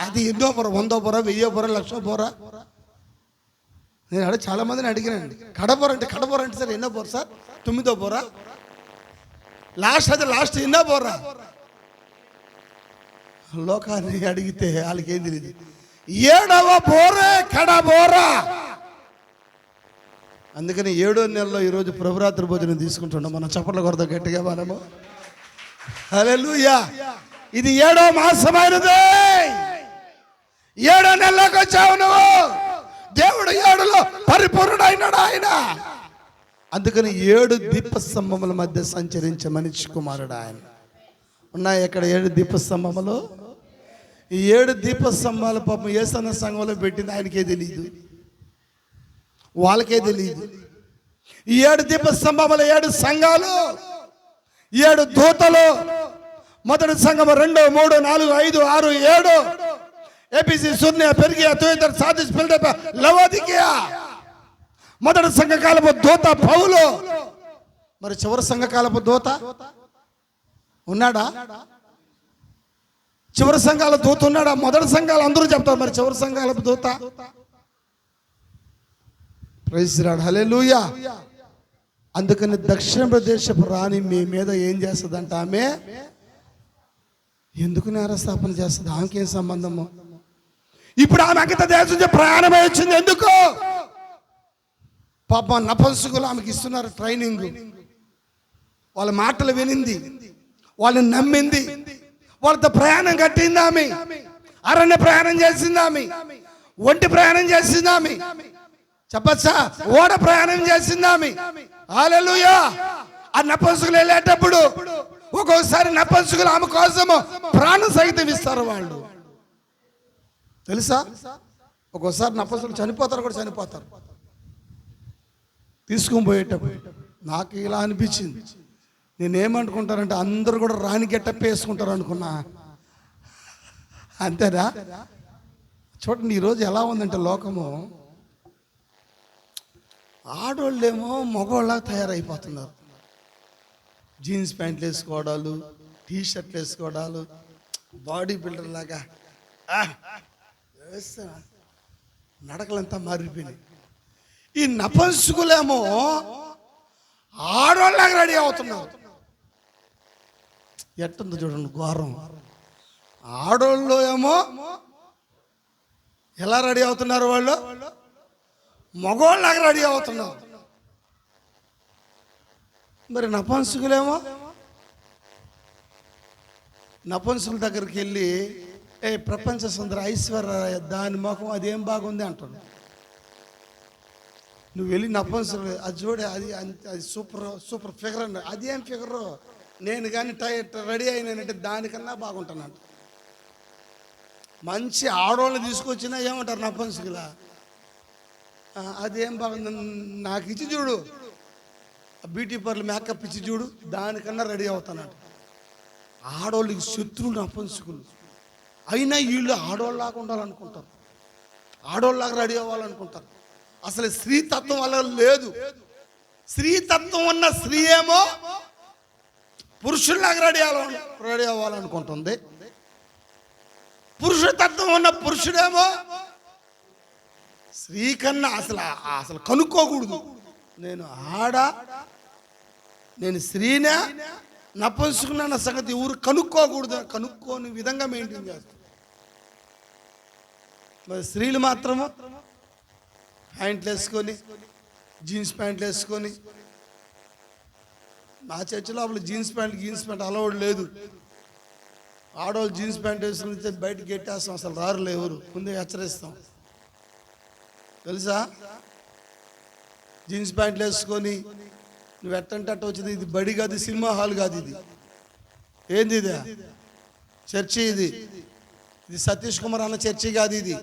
అది ఎన్నో పొర, 100 పొర, 1000 పొర, 1,00,000 పొర. నేను చాలా మందిని అడిగినండి. కడబోర అంటే సార్ ఎన్నో పొర సార్? 9వ పొర. లాస్ట్ ఎన్నో పొర? లోకాన్ని అడిగితే వాళ్ళకి ఏం తెలియదు. ఏడవ బోరే కడబోరా. అందుకని 7వ నెలలో ఈరోజు ప్రభురాత్రి భోజనం తీసుకుంటున్నాం. మనం చప్పట్లు కొడతాం గట్టిగా మనము. హల్లెలూయా. ఇది 7వ మాసమైనది. 7వ నెలలోకి వచ్చావు నువ్వు. దేవుడు 7లో పరిపూర్ణుడైనాడు ఆయన. అందుకని 7 దీపస్తంభముల మధ్య సంచరించే మనిషి కుమారుడు ఆయన. ఉన్నాయి ఇక్కడ 7 దీపస్తంభములు. ఈ 7 దీపస్తంభాల పాపం యేసన్న సంఘంలో పెట్టింది ఆయనకే తెలియదు, వాళ్ళకే తెలియదు. ఈ 7 దీపస్తంభములు 7 సంఘాలు, 7 దూతలు. మొదటి సంఘం 2, 3, 4, 5, 6, 7. APC, సుర్నియా, పెర్గియా, తుయతర్, Sardis, Philadelphia, లవోదికియా. మొదటి సంఘకాలపు దూత పౌలు. మరి చివరి సంఘకాలపు దూత ఉన్నాడా? చివరి సంఘాల దూత ఉన్నాడా? మొదటి సంఘాలు అందరూ చెప్తారు, మరి చివరి సంఘాలపు దూత? Praise Lord. హల్లెలూయా. అందుకని దక్షిణ ప్రదేశపు రాణి మీ మీద ఏం చేస్తుందంట? ఆమె ఎందుకు నేరస్థాపన చేస్తుంది? ఆమెకేం సంబంధము? ఇప్పుడు ఆమె అంకిత దేశం నుంచి ప్రయాణమై వచ్చింది. ఎందుకు? పాప నపంసకులు ఆమెకి ఇస్తున్నారు ట్రైనింగ్. వాళ్ళ మాటలు వినింది, వాళ్ళని నమ్మింది, వాళ్ళతో ప్రయాణం కట్టింది ఆమె. అరణ్య ప్రయాణం చేసింది ఆమె, ఒంటి ప్రయాణం చేసింది ఆమె, చెప్పచ్చా ఓడ ప్రయాణం చేసింది ఆమె. హల్లెలూయా. ఆ నపంసకులు వెళ్ళేటప్పుడు ఒక్కొక్కసారి నపంసకులు ఆమె కోసము ప్రాణం సహితం ఇస్తారు వాళ్ళు, తెలుసా? ఒక్కోసారి నపంసకులు చనిపోతారు, కూడా చనిపోతారు తీసుకొని పోయేటప్పుడు. నాకు ఇలా అనిపించింది, నేనేమనుకుంటానంటే అందరూ కూడా రాణి గెట్టప్ప వేసుకుంటారు అనుకున్నా. అంతేనా? చూడండి ఈరోజు ఎలా ఉందంటే లోకము, ఆడోళ్ళేమో మగవాళ్ళగా తయారైపోతున్నారు. జీన్స్ ప్యాంట్లు వేసుకోవడాలు, టీ షర్ట్లు వేసుకోవడాలు, బాడీ బిల్డర్ లాగా నడకలంతా మారిపోయినాయి. ఈ నపంసకులేమో ఆడోళ్ళగా రెడీ అవుతున్నారు. ఎట్టుంది చూడండి ఘోరం. ఆడోళ్ళు ఏమో ఎలా రెడీ అవుతున్నారు, వాళ్ళు మగోళ్ళగా రెడీ అవుతున్నారు. మరి నపంసకులేమో నపంసకుల దగ్గరికి వెళ్ళి ప్రపంచ సుందర ఐశ్వర్య దాని ముఖం అదేం బాగుంది అంటాడు. నువ్వు వెళ్ళి నపంసకులు అది చూడే, అది సూపర్ ఫిగర్ అండి. అదేం ఫిగరు, నేను కానీ రెడీ అయినానంటే దానికన్నా బాగుంటానంట. మంచి ఆడవాళ్ళని తీసుకొచ్చినా ఏమంటారు నపంసకులా, అదేం బాగుంది నాకు ఇచ్చి చూడు, బ్యూటీ పార్లర్ మేకప్ ఇచ్చి చూడు, దానికన్నా రెడీ అవుతానంట. ఆడవాళ్ళకి శత్రువులు నపంసకులు. అయినా వీళ్ళు ఆడవాళ్ళలాగా ఉండాలనుకుంటారు, ఆడవాళ్ళలాగా రెడీ అవ్వాలనుకుంటారు. అసలు స్త్రీతత్వం వల్ల లేదు. స్త్రీతత్వం ఉన్న స్త్రీ ఏమో పురుషుల్లాగా రెడీ అవ్వాలనుకుంటుంది. పురుషతత్వం ఉన్న పురుషుడేమో స్త్రీ కన్నా అసలు కనుక్కోకూడదు, నేను స్త్రీనే నపంసుకున్న సంగతి ఊరు కనుక్కోకూడదు. కనుక్కోని విధంగా మెయింటైన్ చేస్తారు. మరి స్త్రీలు మాత్రము ప్యాంట్లు వేసుకొని, జీన్స్ ప్యాంట్లు వేసుకొని, మా చర్చి లోపల జీన్స్ ప్యాంట్ అలవాడు లేదు. ఆడవాళ్ళు జీన్స్ ప్యాంట్ వేసుకుని బయటకు గెట్టేస్తాం, అసలు రారులే ఎవరు, ముందే హెచ్చరిస్తాం, తెలుసా? జీన్స్ ప్యాంట్లు వేసుకొని నువ్వు ఎట్టంటే అట్ట వచ్చింది. ఇది బడి కాదు, సినిమా హాల్ కాదు, ఇది ఏంది? ఇది చర్చి, ఇది సతీష్ కుమార్ అన్న చర్చి కాదు. ఇది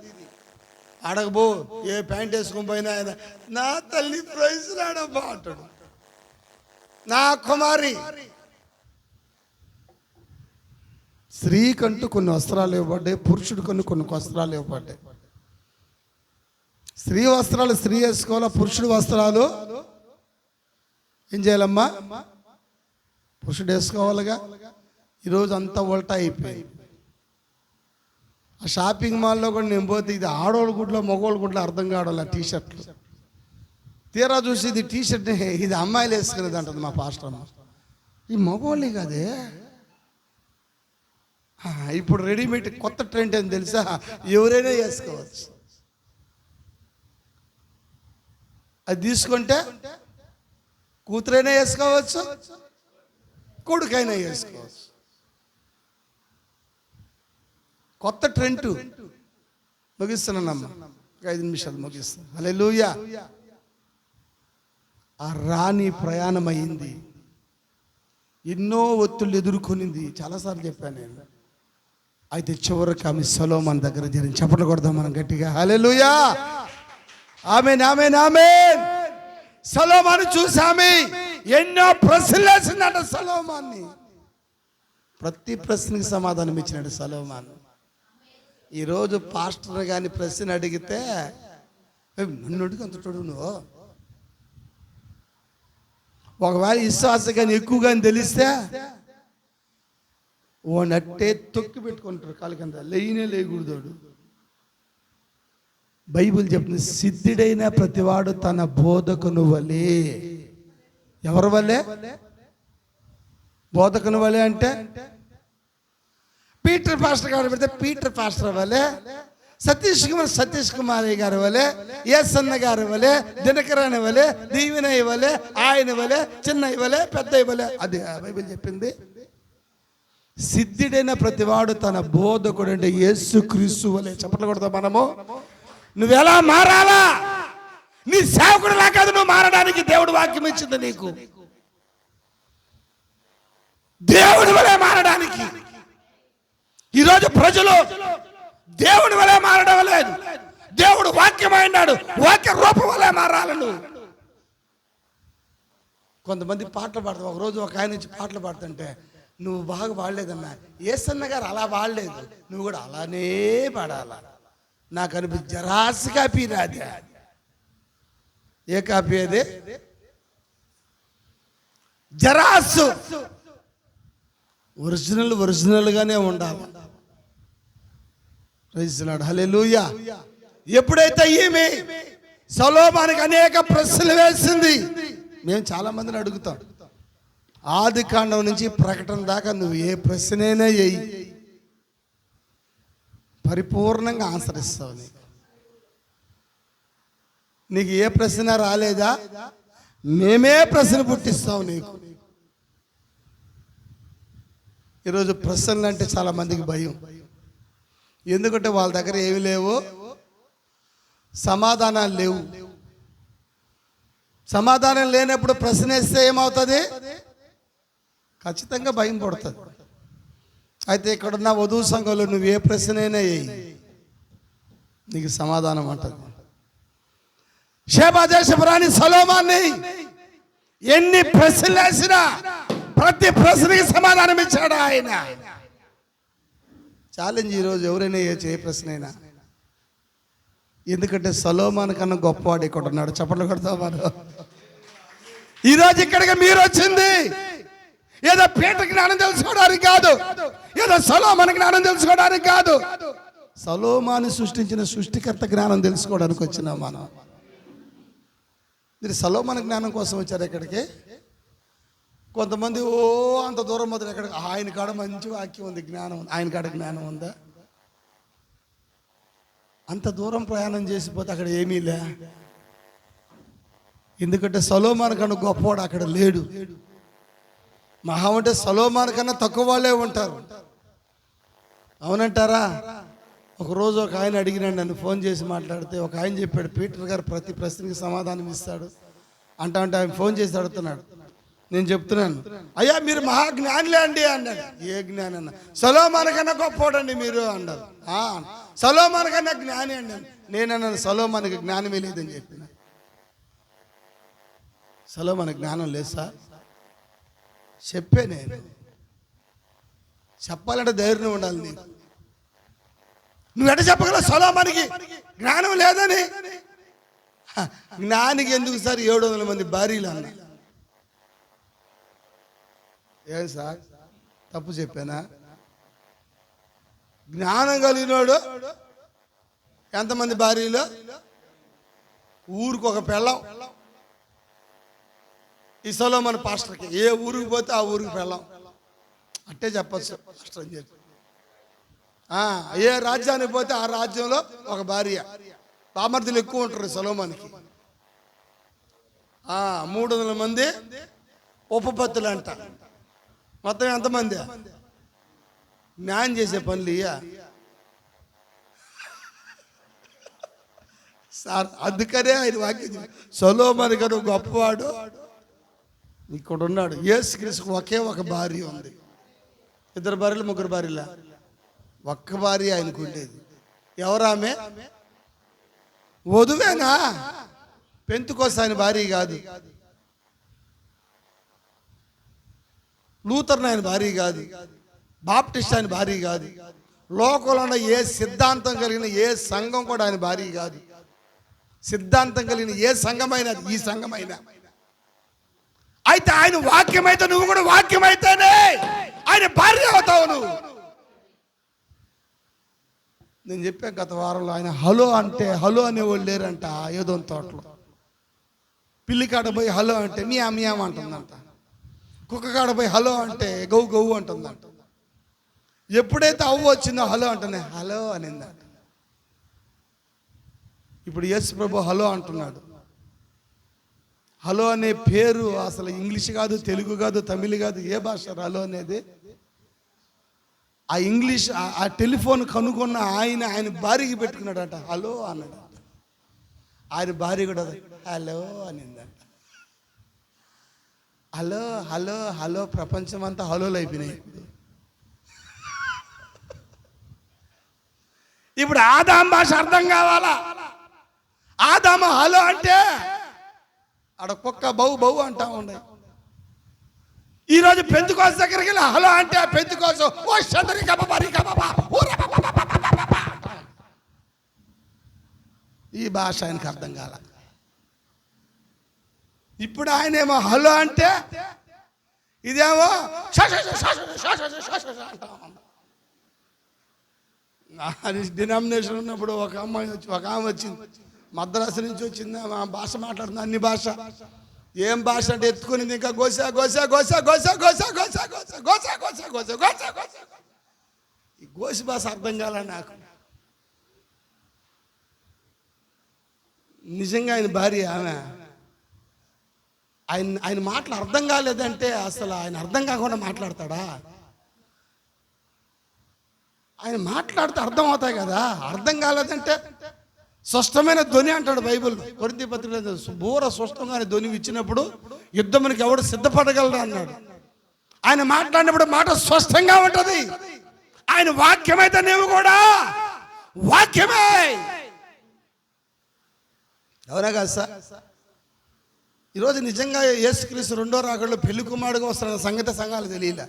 అడగబో, ఏ ప్యాంట్ వేసుకొని పోయినా ఆయన నా తల్లి ప్రైజ్ రాడబ్బా అంటాడు. నా కుమారి, స్త్రీకంటూ కొన్ని వస్త్రాలు ఇవ్వబడ్డాయి, పురుషుడు కొన్ని వస్త్రాలు ఇవ్వబడ్డాయి. స్త్రీ వస్త్రాలు స్త్రీ వేసుకోవాలా, పురుషుడు వస్త్రాలు ఏం చేయాలమ్మా? పురుషుడు వేసుకోవాలిగా. ఈరోజు అంతా ఉల్టా అయిపోయి. ఆ షాపింగ్ మాల్లో కూడా నేను పోతే ఇది ఆడోళ్ళ గుడ్లో మగోళ్ళ గుడ్లో అర్థం కావడం టీ షర్ట్లు. తీరా చూసి ఇది టీ షర్ట్, ఇది అమ్మాయిలు వేసుకునేది అంటుంది మా పాస్టర్ అమ్మ. ఈ మగోళ్ళే కాదే, ఇప్పుడు రెడీమేడ్ కొత్త ట్రెండ్ అని తెలుసా, ఎవరైనా వేసుకోవచ్చు. అది తీసుకుంటే కూతురైనా వేసుకోవచ్చు, కొడుకైనా వేసుకోవచ్చు. కొత్త ట్రెండ్. ముగిస్తున్నానమ్మా, 5 నిమిషాలు ముగిస్తాను. హల్లెలూయా. ఆ రాణి ప్రయాణం అయింది, ఎన్నో ఒత్తులు ఎదుర్కొనింది. చాలాసార్లు చెప్పాను నేను. అయితే చివరికి ఆమె సొలొమోను దగ్గర జరిగింది. చప్పట్లు కొడదాం మనం గట్టిగా. హల్లెలూయా. ఆమేన్, ఆమేన్, ఆమేన్. సొలొమోను చూసామి ఎన్నో ప్రశ్నలు వేసిందట సొలొమోన్ని. ప్రతి ప్రశ్నకి సమాధానం ఇచ్చినాడు సొలొమోను. ఈరోజు పాస్టర్ గాని ప్రశ్న అడిగితే, నన్ను అడిగి అంత చూడు నువ్వు, ఒకవేళ విశ్వాసం కానీ ఎక్కువ కానీ తెలిస్తే ఓ నట్టే తొక్కి పెట్టుకుంటారు కాలు కింద, లేయనే లేకూడదు. బైబిల్ చెప్తుంది, సిద్ధుడైన ప్రతివాడు తన బోధకుని వలే. ఎవరి వలే? బోధకుని వలే అంటే పీటర్ పాస్టర్ గారు పెడితే పీటర్ పాస్టర్ వలే, సతీష్ కుమార్ గారి వలే, ఏసన్న గారి వలే, దినకరణ వలే, దీవెనయ్య వలే, ఆయన వలే, చిన్నయ్య వలే, పెద్దయ్య వలే. అది బైబిల్ చెప్పింది. సిద్ధుడైన ప్రతివాడు తన బోధకుడు అంటే యేసుక్రీస్తు వలే. చప్పట్లు కొడతాం మనము. నువ్వెలా మారాలా? నీ సేవకుడులా కాదు నువ్వు మారడానికి దేవుడు వాక్యం ఇచ్చింది నీకు. దేవుడి వలే మారడానికి. ఈరోజు ప్రజలు దేవుడి వలే మారడం లేదు, దేవుడు వాక్యమైనాడు, వాక్య రూపం వలే మారాలను. కొంతమంది పాటలు పాడతారు. ఒకరోజు ఒక ఆయన నుంచి పాటలు పాడుతుంటే, నువ్వు బాగా పాడలేదన్నా, ఏసన్న గారు అలా పాడలేదు, నువ్వు కూడా అలానే పాడాలా. నాకు అనిపించి జరాసి కాపీ రాదే. ఏ కాపీ అది? జరాసు. ఒరిజినల్గానే ఉండాలి. Praise Lord. హల్లెలూయా. ఎప్పుడైతే ఈమె సొలొమోనుకి అనేక ప్రశ్నలు వేసింది, మేము చాలా మందిని అడుగుతాం, ఆది కాండం నుంచి ప్రకటన దాకా నువ్వు ఏ ప్రశ్నైనా వేయి, పరిపూర్ణంగా ఆన్సర్ ఇస్తావు. నీకు ఏ ప్రశ్న రాలేదా, మేమే ప్రశ్న పుట్టిస్తావు నీకు. ఈరోజు ప్రశ్నలు అంటే చాలా మందికి భయం. ఎందుకంటే వాళ్ళ దగ్గర ఏమి లేవు, సమాధానాలు లేవు. సమాధానం లేనప్పుడు ప్రశ్న వేస్తే ఏమవుతుంది? ఖచ్చితంగా భయం పడుతుంది. అయితే ఇక్కడున్న వధువు సంఘంలో నువ్వు ఏ ప్రశ్నైనా వేయి, నీకు సమాధానం అంటది. షేబా దేశపు రాణి సొలొమోన్ని ఎన్ని ప్రశ్నలు వేసినా ప్రతి ప్రశ్నకి సమాధానం ఇచ్చాడు ఆయన. ఛాలెంజ్ ఈరోజు ఎవరైనా ఏ ప్రశ్న అయినా. ఎందుకంటే సొలొమోను కన్నా గొప్పవాడు ఇక్కడ ఉన్నాడు. చప్పట్లు కొడతాం వారు. ఈరోజు ఇక్కడికి మీరు వచ్చింది ఏదో పీటర్ జ్ఞానం తెలుసుకోవడానికి కాదు, ఏదో సొలొమోను జ్ఞానం తెలుసుకోవడానికి కాదు, సొలొమోను సృష్టించిన సృష్టికర్త జ్ఞానం తెలుసుకోవడానికి వచ్చినాం మనం. మీరు సొలొమోను జ్ఞానం కోసం వచ్చారు ఇక్కడికి. కొంతమంది అంత దూరం మొదలు ఎక్కడ, ఆయన కాడ మంచి వాక్యం ఉంది, జ్ఞానం ఉంది. ఆయన కాడ జ్ఞానం ఉందా? అంత దూరం ప్రయాణం చేసిపోతే అక్కడ ఏమీ లే. ఎందుకంటే సొలొమోను కన్నా గొప్పవాడు అక్కడ లేడు. మహా అంటే సొలొమోను కన్నా తక్కువ వాళ్ళే ఉంటారు. అవునంటారా? ఒకరోజు ఒక ఆయన అడిగినాడు, నన్ను ఫోన్ చేసి మాట్లాడితే ఒక ఆయన చెప్పాడు, పీటర్ గారు ప్రతి ప్రశ్నకి సమాధానం ఇస్తాడు అంటే ఆయన ఫోన్ చేసి అడుగుతున్నాడు. నేను చెప్తున్నాను, అయ్యా మీరు మహాజ్ఞానులే అండి అన్నాడు. ఏ జ్ఞాని అన్న? సొలొమోను కన్నా గొప్పవాడండి మీరు అన్నారు. సొలొమోను కన్నా జ్ఞాని అండి. నేనన్నాను, సొలొమోనుకి జ్ఞానమే లేదని చెప్పిన. సొలొమోనుకి జ్ఞానం లేదు సార్ చెప్పే. నేను చెప్పాలంటే ధైర్యం ఉండాలి నీకు. నువ్వు ఎట చెప్పగలవు సొలొమోనుకి జ్ఞానం లేదని? జ్ఞానికి ఎందుకు సార్ 700 మంది భార్యలు అన్న? ఏం సార్ తప్పు చెప్పానా? జ్ఞానం కలిగినోడు ఎంతమంది భార్యలు? ఊరికి ఒక పెళ్ళం. ఈ సొలొమోను పాస్టర్కి ఏ ఊరికి పోతే ఆ ఊరికి పెళ్ళం. అట్టే చెప్పచ్చు పాస్టర్ అని చెప్పి. ఏ రాజ్యానికి పోతే ఆ రాజ్యంలో ఒక భార్య. బామర్దులు ఎక్కువ ఉంటారు సొలొమోనుకి. 300 మంది ఉపపత్తులు అంట. మొత్తం ఎంతమంది న్యాయం చేసే పనులు ఇయ్య సార్. అందుకనే ఆయన వాక్యం సొలొమోను గారు గొప్పవాడు. ఇక్కడ ఉన్నాడు. యేసుక్రీస్తుకు ఒకే ఒక భార్య ఉంది. 2 భార్యలు 3 భార్యలా? ఒక్క భార్య ఆయనకు ఉండేది. ఎవరామె? వధువేనా? పెంతుకోస్తు ఆయన భార్య కాదు. లూథరన్ ఆయన భార్య కాదు. బాప్టిస్ట్ ఆయన భార్య కాదు. లోకంలో ఉన్న ఏ సిద్ధాంతం కలిగిన ఏ సంఘం కూడా ఆయన భార్య కాదు. సిద్ధాంతం కలిగిన ఏ సంఘమైనా ఈ సంఘమైనా. అయితే ఆయన వాక్యమైతే నువ్వు కూడా వాక్యమైతేనే ఆయన భార్య అవుతావు నువ్వు. నేను చెప్పాను గత వారంలో, ఆయన హలో అంటే హలో అనేవాళ్ళు లేరంట. ఏదో తోటలో పిల్లి కాడ పోయి హలో అంటే మియా మియాం అంటుందంట. కుక్క కాడ పోయి హలో అంటే గౌ గౌ అంటుందంట. ఎప్పుడైతే అవ్వ వచ్చిందో హలో అంటేనే హలో అనిందంట. ఇప్పుడు యేసు ప్రభు హలో అంటున్నాడు. హలో అనే పేరు అసలు ఇంగ్లీష్ కాదు, తెలుగు కాదు, తమిళ్ కాదు, ఏ భాష హలో అనేది. ఆ ఇంగ్లీష్ ఆ టెలిఫోన్ కనుగొన్న ఆయన భార్యకి పెట్టుకున్నాడట హలో అన్నాడు. ఆయన భార్య కూడా హలో అనిందంట. హలో హలో హలో ప్రపంచం అంతా హలోలు అయిపోయినాయి. ఇప్పుడు ఆదాం భాష అర్థం కావాలా? ఆదాము హలో అంటే ఆడ కుక్క బౌ బౌ అంటా ఉన్నాయి. ఈరోజు పెంతుకోస్తు దగ్గరికి వెళ్ళి హలో అంటే ఆ పెంతుకోస్తు ఈ భాష ఆయనకు అర్థం కాల. ఇప్పుడు ఆయనేమో హలో అంటే ఇదేమో డినామినేషన్ ఉన్నప్పుడు ఒక ఆమె వచ్చింది, మద్రాసు నుంచి వచ్చింది. ఆ భాష మాట్లాడుతుంది, అన్ని భాష. ఏం భాష అంటే ఎత్తుకునింది ఇంకా గోసా గోసా గోసా గోసా గోసా గోసా గోసా గోసా గోసా గోసా గోసా గోసా. ఈ గోసి భాష అర్థం కాల నాకు. నిజంగా ఆయన భార్య ఆమె. ఆయన మాటలు అర్థం కాలేదంటే అసలు ఆయన అర్థం కాకుండా మాట్లాడతాడా? ఆయన మాట్లాడితే అర్థం అవుతాయి కదా. అర్థం కాలేదంటే స్పష్టమైన ధ్వని అంటాడు బైబిల్. కొరింథీ పత్రికలో బూర స్పష్టంగా ధ్వని ఇచ్చినప్పుడు యుద్ధమునికి ఎవడు సిద్ధపడగలడు అన్నాడు. ఆయన మాట్లాడినప్పుడు మాట స్పష్టంగా ఉంటది. ఆయన వాక్యమైతే నీవు కూడా వాక్యమే. ఎవరా కాదు సార్? ఈరోజు నిజంగా యేసుక్రీస్తు 2వ రాకడలో పెళ్లి కుమారుడుగా వస్తున్న సంగతి సంఘాలు తెలియలే.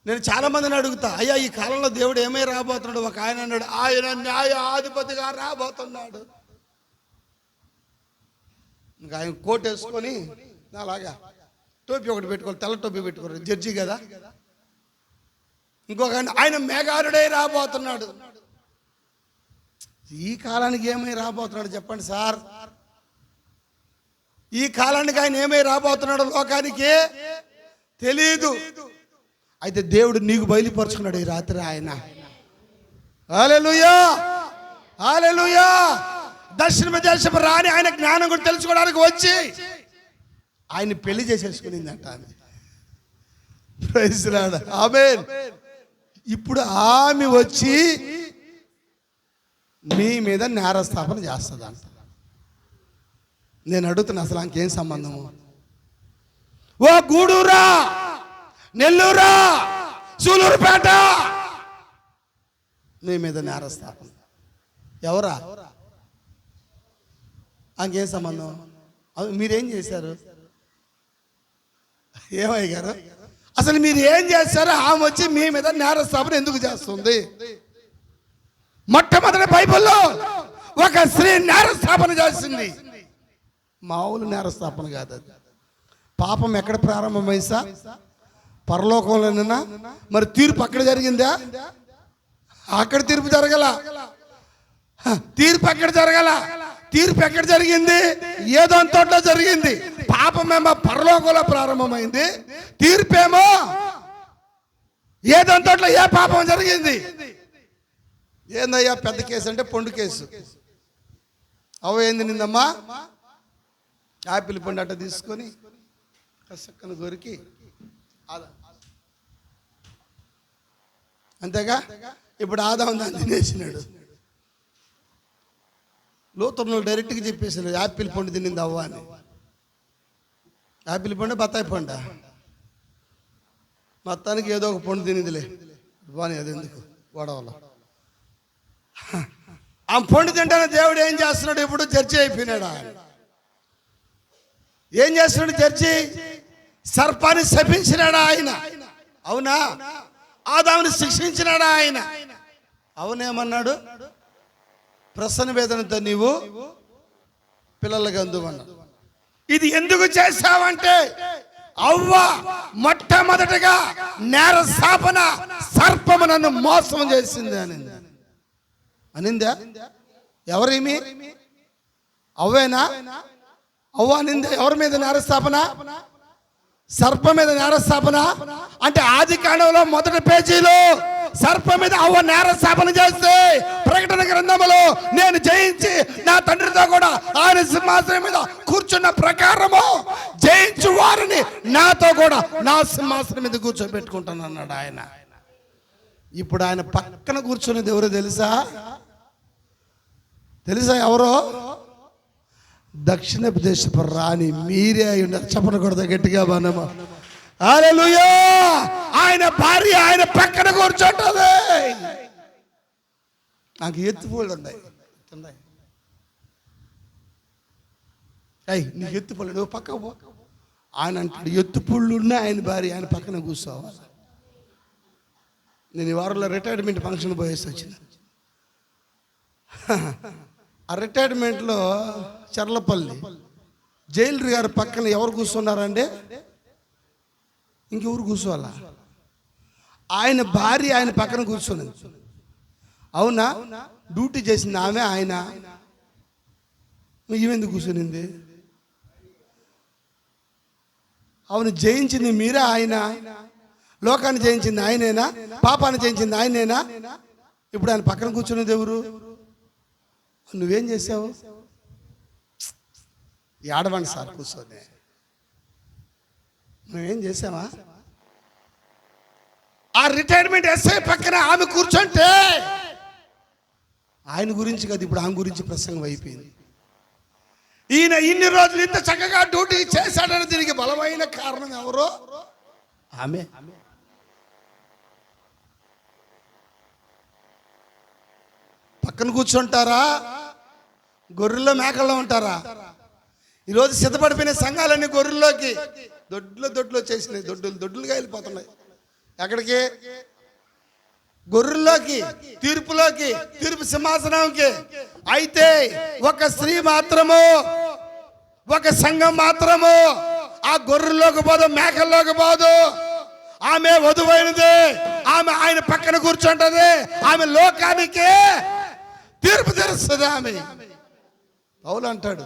నేను చాలా మందిని అడుగుతా, అయ్యా ఈ కాలంలో దేవుడు ఏమై రాబోతున్నాడు? ఒక ఆయన అన్నాడు, ఆయన న్యాయాధిపతిగా రాబోతున్నాడు. ఇంకా ఆయన కోట్ వేసుకొని అలాగా టోపీ ఒకటి పెట్టుకోవాలి, తెల్ల టోపీ పెట్టుకోవాలి, జడ్జి కదా. ఇంకొక ఆయన మేఘారుడై రాబోతున్నాడు. ఈ కాలానికి ఏమై రాబోతున్నాడు చెప్పండి సార్? ఈ కాలానికి ఆయన ఏమై రాబోతున్నాడు లోకానికి తెలీదు. అయితే దేవుడు నీకు బయలుపరుచుకున్నాడు ఈ రాత్రి. ఆయన హల్లెలూయా హల్లెలూయా. దక్షిణ దేశపు రాని ఆయన జ్ఞానం కూడా తెలుసుకోవడానికి వచ్చి ఆయన పెళ్లి చేసేసుకునిందంట ఆమె. ప్రైజ్ లార్డ్, ఆమేన్. ఇప్పుడు ఆమె వచ్చి మీ మీద నేరస్థాపన చేస్తుందంట. నేను అడుగుతున్నా, అసలు ఇంకేం సంబంధము? ఓ గూడూరా, నెల్లూరా, సూలూరుపేట, నీ మీద నేరస్థాపన. ఎవరా? ఇంకేం సంబంధం? మీరేం చేశారు? ఏమయ్యారు? అసలు మీరు ఏం చేశారు? ఆమె వచ్చి మీ మీద నేరస్థాపన ఎందుకు చేస్తుంది? మొట్టమొదటి బైబిల్లో ఒక స్త్రీ నేరస్థాపన చేసింది. మామూలు నేరస్థాపన కాదు అది. పాపం ఎక్కడ ప్రారంభమైంది సార్? పరలోకంలోనేనా? మరి తీర్పు అక్కడ జరిగిందా? అక్కడ తీర్పు జరగల. తీర్పు ఎక్కడ జరగల? తీర్పు ఎక్కడ జరిగింది? ఏదో తోటలో జరిగింది. పాపమేమో పరలోకంలో ప్రారంభమైంది, తీర్పేమో ఏ దాంట్లో ఏ పాపం జరిగింది? ఏందయ్యా పెద్ద కేసు అంటే పండు కేసు. అవ ఏంది నిందమ్మా? యాపిల్ పండు అట్ట తీసుకొని కసక్కను కొరికి అంతేగా. ఇప్పుడు ఆదాం దాన్ని తినేసినాడు. లోతుర్నులు డైరెక్ట్గా చెప్పేసాడు యాపిల్ పండు తినింది అవ్వ అని. యాపిల్ పండు బత్తాయి పండు మొత్తానికి ఏదో ఒక పండు తినిందిలే బాని, అది ఎందుకు గొడవలో. ఆ పండు తింటానే దేవుడు ఏం చేస్తున్నాడు? ఇప్పుడు చర్చి అయిపోయినాడు. ఆయన ఏం చేస్తున్నాడు? చర్చి సర్పాన్ని శపించినాడా ఆయన? అవునా? ఆదాముని శిక్షించినాడా ఆయన? అవునేమన్నాడు? ప్రసన్న వేదనతో నీవు పిల్లలకి అందువన్నాడు. ఇది ఎందుకు చేశావంటే అవ్వ మొట్టమొదటిగా నేర స్థాపన సర్పము నన్ను మోసం చేసింది అనిందా? ఎవరేమి? అవ్వేనా? అవ్వ అనిందా? ఎవరి మీద నేరస్థాపన? సర్పం మీద నేరస్థాపన. అంటే ఆది కాండంలో మొదటి పేజీలో సర్పం మీద అవ్వ నేరస్థాపన చేస్తే ప్రకటన గ్రంథములో నేను జయించి నా తండ్రితో కూడా ఆయన సింహాసనం మీద కూర్చున్న ప్రకారము జయించు వారిని నాతో కూడా నా సింహాసనం మీద కూర్చోబెట్టుకుంటాను అన్నాడు ఆయన. ఇప్పుడు ఆయన పక్కన కూర్చున్నది ఎవరో తెలుసా? ఎవరో? దక్షిణపు దేశపు రాణి మీరే అయి ఉన్నారు. చెప్పకూడదు గట్టిగా మనము. హల్లెలూయా! ఆయన భార్య ఆయన పక్కన కూర్చుంటది. నాకు ఎత్తుపోళ్ళు ఉన్నాయి. నీకు ఎత్తుపోళ్ళు నువ్వు పక్క పో. ఆయన అంటాడు ఎత్తుపుళ్ళు ఉన్నాయి ఆయన భార్య ఆయన పక్కన కూర్చోవాలి. నేను ఈ వారంలో రిటైర్మెంట్ ఫంక్షన్ పోయేసి వచ్చిన. ఆ రిటైర్మెంట్లో చర్లపల్లి జైలర్ గారి పక్కన ఎవరు కూర్చున్నారంటే ఇంకెవరు కూర్చోవాలా? ఆయన భార్య ఆయన పక్కన కూర్చున్నది. అవునా? డ్యూటీ చేసింది ఆమె, ఆయన. ఈమెందుకు కూర్చునింది? అవును, జయించింది మీరే, ఆయన. లోకాన్ని జయించింది ఆయనేనా? పాపాన్ని జయించింది ఆయనేనా? ఇప్పుడు ఆయన పక్కన కూర్చున్నది ఎవరు? నువ్వేం చేసావు? ఏడవండి సార్ కూర్చొని. నువ్వేం చేసావా? ఆ రిటైర్మెంట్ ఎస్ఐ పక్కన ఆమె కూర్చుంటే ఆయన గురించి కాదు, ఇప్పుడు ఆమె గురించి ప్రసంగం అయిపోయింది. ఈయన ఇన్ని రోజులు ఇంత చక్కగా డ్యూటీ చేశాడని దీనికి బలమైన కారణం ఎవరో? ఆమె. పక్కన కూర్చుంటారా? గొర్రెల్లో మేకల్లో ఉంటారా? ఈరోజు సిద్ధపడిపోయిన సంఘాలన్నీ గొర్రెల్లోకి దొడ్లు వచ్చేసినాయి. దొడ్లుగా వెళ్ళిపోతున్నాయి. ఎక్కడికి? గొర్రెల్లోకి, తీర్పు సింహాసనంకి. అయితే ఒక స్త్రీ మాత్రము, ఒక సంఘం మాత్రము ఆ గొర్రెల్లోకి పోదు, మేకల్లోకి పోదు. ఆమె వధువైనది, ఆమె ఆయన పక్కన కూర్చుంటది. ఆమె లోకానికి తీర్పు తీరుస్తుంది. ఆమె పౌలు అంటాడు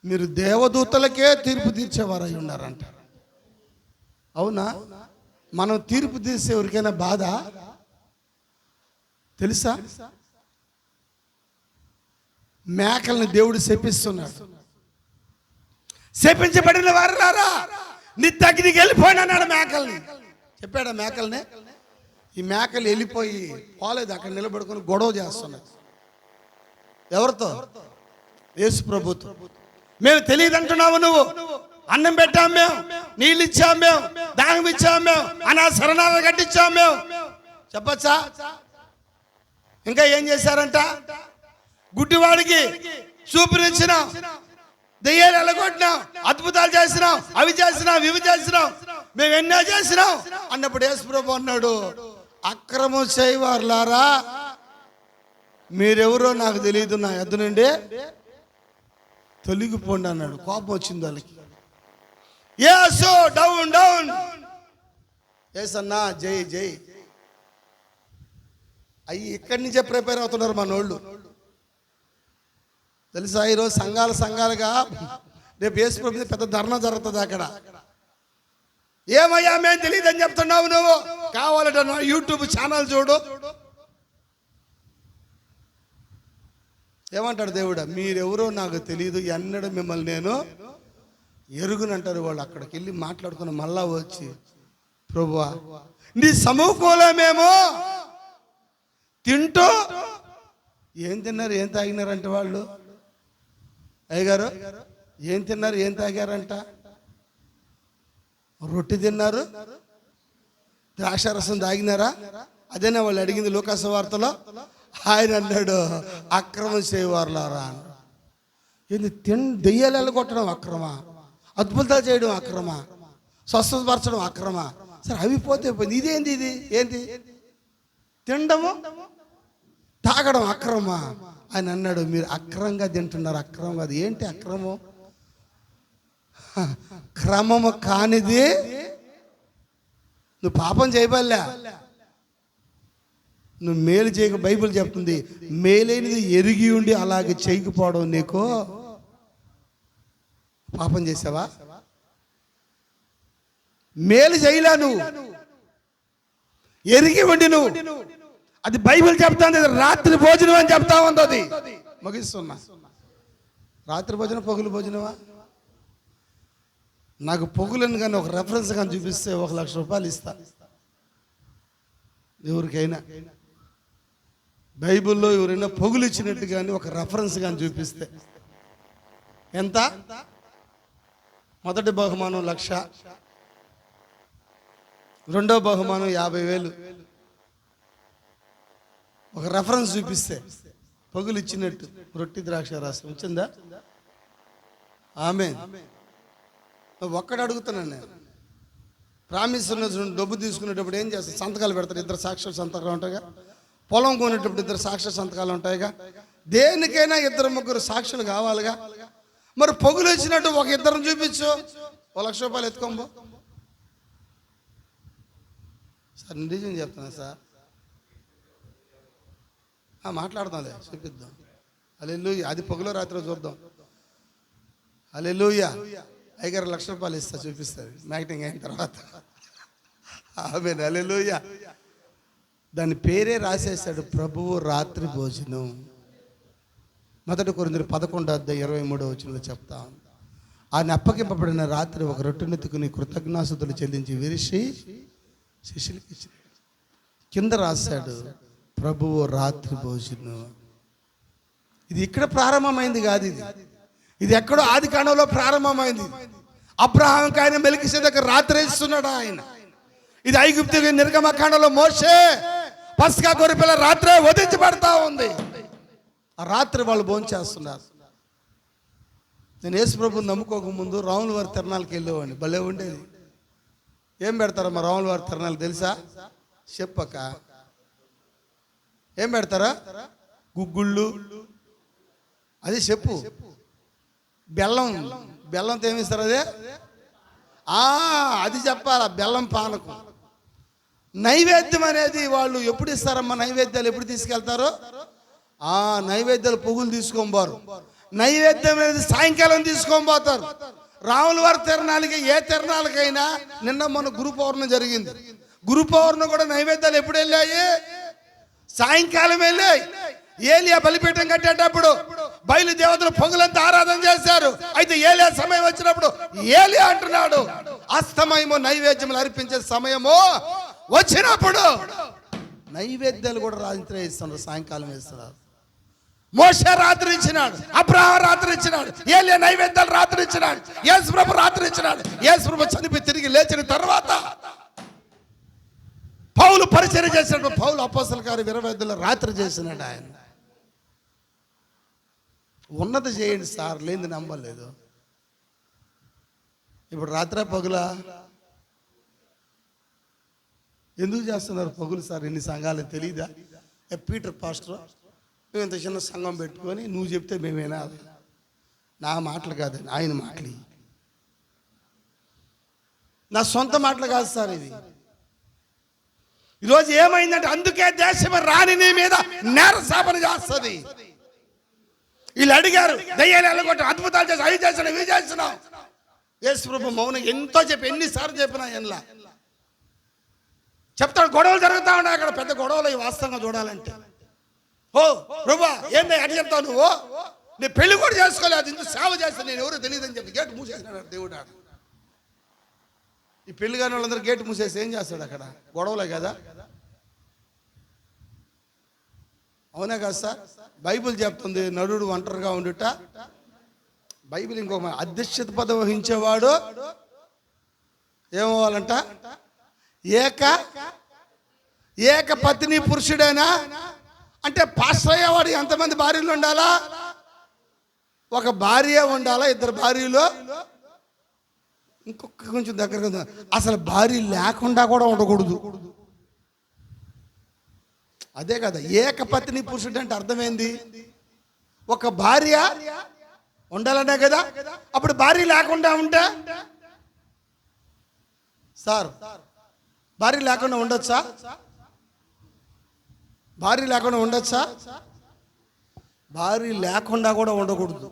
మీరు దేవదూతలకే తీర్పు తీర్చేవారై ఉన్నారంట. అవునా? మనం తీర్పు తీర్చే ఎవరికైనా బాధ తెలుసా? మేకల్ని దేవుడు శపిస్తున్నాడు. శపించబడిన వారు రారా నిత్య అగ్నికి వెళ్ళిపోయినాడు మేకల్ని. చెప్పాడా మేకల్ని? ఈ మేకలు వెళ్ళిపోయి పోలేదు, అక్కడ నిలబడుకొని గొడవ చేస్తున్నాయి. ఎవరితో? యేసు ప్రభుతో. మేము తెలియదు అంటున్నావు నువ్వు. అన్నం పెట్టాం మేము, నీళ్ళు ఇచ్చాం మేము, దానం ఇచ్చాం మేము, శరణాలు కట్టించాం మేము. చెప్పచ్చా? ఇంకా ఏం చేశారంట? గుడ్డివాడికి చూపునిచ్చినాం, దెయ్యాలు ఎలగొట్టినాం, అద్భుతాలు చేసినాం, అవి చేసినాం, ఇవి చేసినాం, మేము ఎన్నో చేసినాం అన్నప్పుడు యేసు ప్రభు అన్నాడు అక్రమం చేయవారులారా మీరెవరో నాకు తెలియదు, నా ఎద్దు నుండి తొలగిపోండి అన్నాడు. కోపం వచ్చింది వాళ్ళకి. యేసు డౌన్ డౌన్, యేసన్నా జై జై. అయ్యి ఇక్కడి నుంచే ప్రిపేర్ అవుతున్నారు మనోళ్ళు. తెలుసా? ఈరోజు సంఘాలుగా రేపు యేసు ప్రభు పెద్ద ధర్నా జరుగుతుంది అక్కడ. ఏమయ్యా మేము తెలియదని చెప్తున్నావు నువ్వు? కావాలంటే నా యూట్యూబ్ ఛానల్ చూడు. ఏమంటాడు దేవుడా? మీరెవరో నాకు తెలియదు, ఎన్నడూ మిమ్మల్ని నేను ఎరుగునంటారు వాళ్ళు. అక్కడికి వెళ్ళి మాట్లాడుకుని మళ్ళా వచ్చి, ప్రభువా నీ సమూహంలో మేము తింటూ ఏం తిన్నారు ఏం తాగినారంట వాళ్ళు. అయ్యగారు ఏం తిన్నారు ఏం తాగారంట? రొట్టె తిన్నారు, ద్రాక్షారసం తాగినారా? అదేనా వాళ్ళు అడిగింది లూకాసు వార్తలో. ఆయన అన్నాడు, అక్రమం చేయవారులారా. ఏంది దెయ్యాలు వెళ్ళగొట్టడం అక్రమా, అద్భుతాలు చేయడం అక్రమా, స్వస్థపరచడం అక్రమా? సరే అవి పోతే పోయింది, ఇదేంది ఇది ఏంటి? తినడము తాగడం అక్రమా? ఆయన అన్నాడు, మీరు అక్రమంగా తింటున్నారు. అక్రమం అది ఏంటి అక్రమం? క్రమము కానిది నువ్వు పాపం చేయబల్లా, నువ్వు మేలు చేయక, బైబిల్ చెప్తుంది మేలైనది ఎరిగి ఉండి అలాగే చేయకపోవడం నీకు పాపం చేసావా? మేలు చేయలే నువ్వు, ఎరిగి ఉండి నువ్వు. అది బైబిల్ చెప్తాంది, రాత్రి భోజనం అని చెప్తా ఉంది. అది ముగిస్తున్నా. రాత్రి భోజనం పొగులు భోజనమా? నాకు పొగులను కానీ ఒక రెఫరెన్స్ కానీ చూపిస్తే 1,00,000 రూపాయలు ఇస్తా ఎవరికైనా. బైబిల్లో ఎవరైనా పొగులు ఇచ్చినట్టు కానీ ఒక రెఫరెన్స్ కానీ చూపిస్తే ఎంత? మొదటి బహుమానం 1,00,000, రెండో బహుమానం 50,000. ఒక రెఫరెన్స్ చూపిస్తే పొగులు ఇచ్చినట్టు. రొట్టి ద్రాక్ష రసం వచ్చిందా? ఆమేన్. ఒక్కడు అడుగుతున్నాను నేను. ప్రామిస్ ఉన్న డబ్బు తీసుకునేటప్పుడు ఏం చేస్తారు? సంతకాలు పెడతారు, ఇద్దరు సాక్షి సంతకాలు ఉంటాయిగా. పొలం కొనేటప్పుడు ఇద్దరు సాక్షి సంతకాలు ఉంటాయిగా. దేనికైనా 2-3 సాక్షులు కావాలిగా. మరి పొగులు వచ్చినట్టు ఒక ఇద్దరిని చూపించు, 1,00,000 రూపాయలు ఎత్తుకోబో. సార్ నిజం చెప్తున్నా సార్, మాట్లాడదాంలే, చూపిద్దాం. హల్లెలూయా. అది పొగులో రాత్రి చూద్దాం. హల్లెలూయా. అయ్యగారు 1,00,000 రూపాయలు ఇస్తా, చూపిస్తుంది మ్యాకింగ్ అయిన తర్వాత. ఆమేన్. హల్లెలూయా. దాని పేరే రాసేసాడు, ప్రభువు రాత్రి భోజనం. మొదటి కొరింథీయులు 11:23 చెప్తా. ఆయన అప్పగింపబడిన రాత్రి ఒక రొట్టెనెత్తుకుని కృతజ్ఞాస్తుతులు చెల్లించి విరిచి శిష్యులకి ఇచ్చాడు. కింద రాశాడు, ప్రభువు రాత్రి భోజనం. ఇది ఇక్కడ ప్రారంభమైంది కాదు, ఇది ఎక్కడో ఆది కాండంలో ప్రారంభమైంది. అబ్రహాంకి ఆయన మెల్కీసెదెకు రాత్రి ఇస్తున్నాడు ఆయన. ఇది ఐగుప్తు నిర్గమకాండంలో మోషే పస్కా గొర్రెపిల్ల రాత్రే వధించబడతా ఉంది. ఆ రాత్రి వాళ్ళు భోంచేస్తున్నారు. నేను యేసు ప్రభుని నమ్ముకోక ముందు రాముల వారి తిరణాలకి వెళ్ళేవాడిని, భలే ఉండేది. ఏం పెడతారమ్మా రాముల వారి తిరణాలు తెలుసా? చెప్పక ఏం పెడతారా? గుగ్గుళ్ళు, అది చెప్పు. బెల్లంతో ఏమిస్తారు? అదే అది చెప్పాలా, బెల్లం పానకం. నైవేద్యం అనేది వాళ్ళు ఎప్పుడు ఇస్తారమ్మా? నైవేద్యాలు ఎప్పుడు తీసుకెళ్తారు? నైవేద్యాలు పొగులు తీసుకొని పోరు. నైవేద్యం అనేది సాయంకాలం తీసుకొని పోతారు. రాముల వారి తిరణాలకి, ఏ తిరణాలకైనా, నిన్న మొన్న గురు పౌర్ణమి జరిగింది. గురు పౌర్ణమి కూడా నైవేద్యాలు ఎప్పుడు వెళ్ళాయి? సాయంకాలం వెళ్ళాయి. ఏలియా బలిపీఠం కట్టేటప్పుడు బయలుదేవతలు పొగులంతా ఆరాధన చేశారు. అయితే ఏలియా సమయం వచ్చినప్పుడు ఏలియా అంటున్నాడు, అస్తమయము నైవేద్యములు అర్పించే సమయము వచ్చినప్పుడు నైవేద్యాలు కూడా రాత్రి ఇస్తున్నారు, సాయంకాలం ఇస్తున్నారు. మోషే రాత్రి ఇచ్చినాడు, అబ్రహాం రాత్రి ఇచ్చినాడు, ఏలియా నైవేద్యాలు రాత్రి ఇచ్చినాడు, యేసు ప్రభు రాత్రి ఇచ్చినాడు. యేసు ప్రభు చనిపోయి తిరిగి లేచిన తర్వాత పౌలు పరిచర్య చేసినప్పుడు పౌలు అపోస్తల కార్యం 25 రాత్రి చేసినాడు ఆయన. ఉన్నది చేయండి సార్, లేనిది నమ్మలేదు. ఇప్పుడు రాత్రి పగులా ఎందుకు చేస్తున్నారు పగులు సార్? ఎన్ని సంఘాలు తెలియదా? పీటర్ పాస్టర్ మేము ఇంత చిన్న సంఘం పెట్టుకొని నువ్వు చెప్తే మేమేనా? నా మాటలు కాదండి, ఆయన మాటలు, నా సొంత మాటలు కాదు సార్ ఇది. ఈరోజు ఏమైందంటే అందుకే దేశం రాని నీ మీద నేరసాపన చేస్తుంది. వీళ్ళు అడిగారు, దయ్యాలు వెళ్ళగొట్టి అద్భుతాలు చేసి అవి చేస్తున్నావు ఇవి చేస్తున్నావు. యేసు ప్రభు మౌనం ఎంతో చెప్పి ఎన్నిసార్లు చెప్పినా ఎన్లా చెప్తాడు. గొడవలు జరుగుతూ ఉన్నాయి అక్కడ, పెద్ద గొడవలు ఈ వాస్తవంగా చూడాలంటే. ఓ ప్రభా ఏంది అటు చెప్తావు నువ్వు, నేను పెళ్లి కూడా చేసుకోలేదు, ఇంత సేవ చేస్తాను, నేను ఎవరో తెలియదని చెప్పి గేట్ మూసేసినాడు దేవుడు. ఈ పెళ్లి కాని వాళ్ళందరూ గేట్ మూసేసి ఏం చేస్తాడు అక్కడ? గొడవలే కదా. అవునా కదా సార్? బైబిల్ చెప్తుంది నరుడు ఒంటరిగా ఉండుట. బైబిల్ ఇంకొక అధ్యక్షత పదవి వహించేవాడు ఏమవ్వాలంట? ఏక పత్ని పురుషుడేనా అంటే పాస్టర్ అయ్యేవాడు ఎంతమంది భార్యలు ఉండాలా? ఒక భార్య ఉండాలా? ఇద్దరు భార్యలు? ఇంకొక కొంచెం దగ్గరగా అసలు భార్య లేకుండా కూడా ఉండకూడదు. అదే కదా ఏకపత్ని పురుషుడు అంటే అర్థమైంది. ఒక భార్య ఉండాలనే కదా. అప్పుడు భార్య లేకుండా ఉంటే సార్ భార్య లేకుండా ఉండొచ్చా? భార్య లేకుండా ఉండొచ్చా? భార్య లేకుండా కూడా ఉండకూడదు.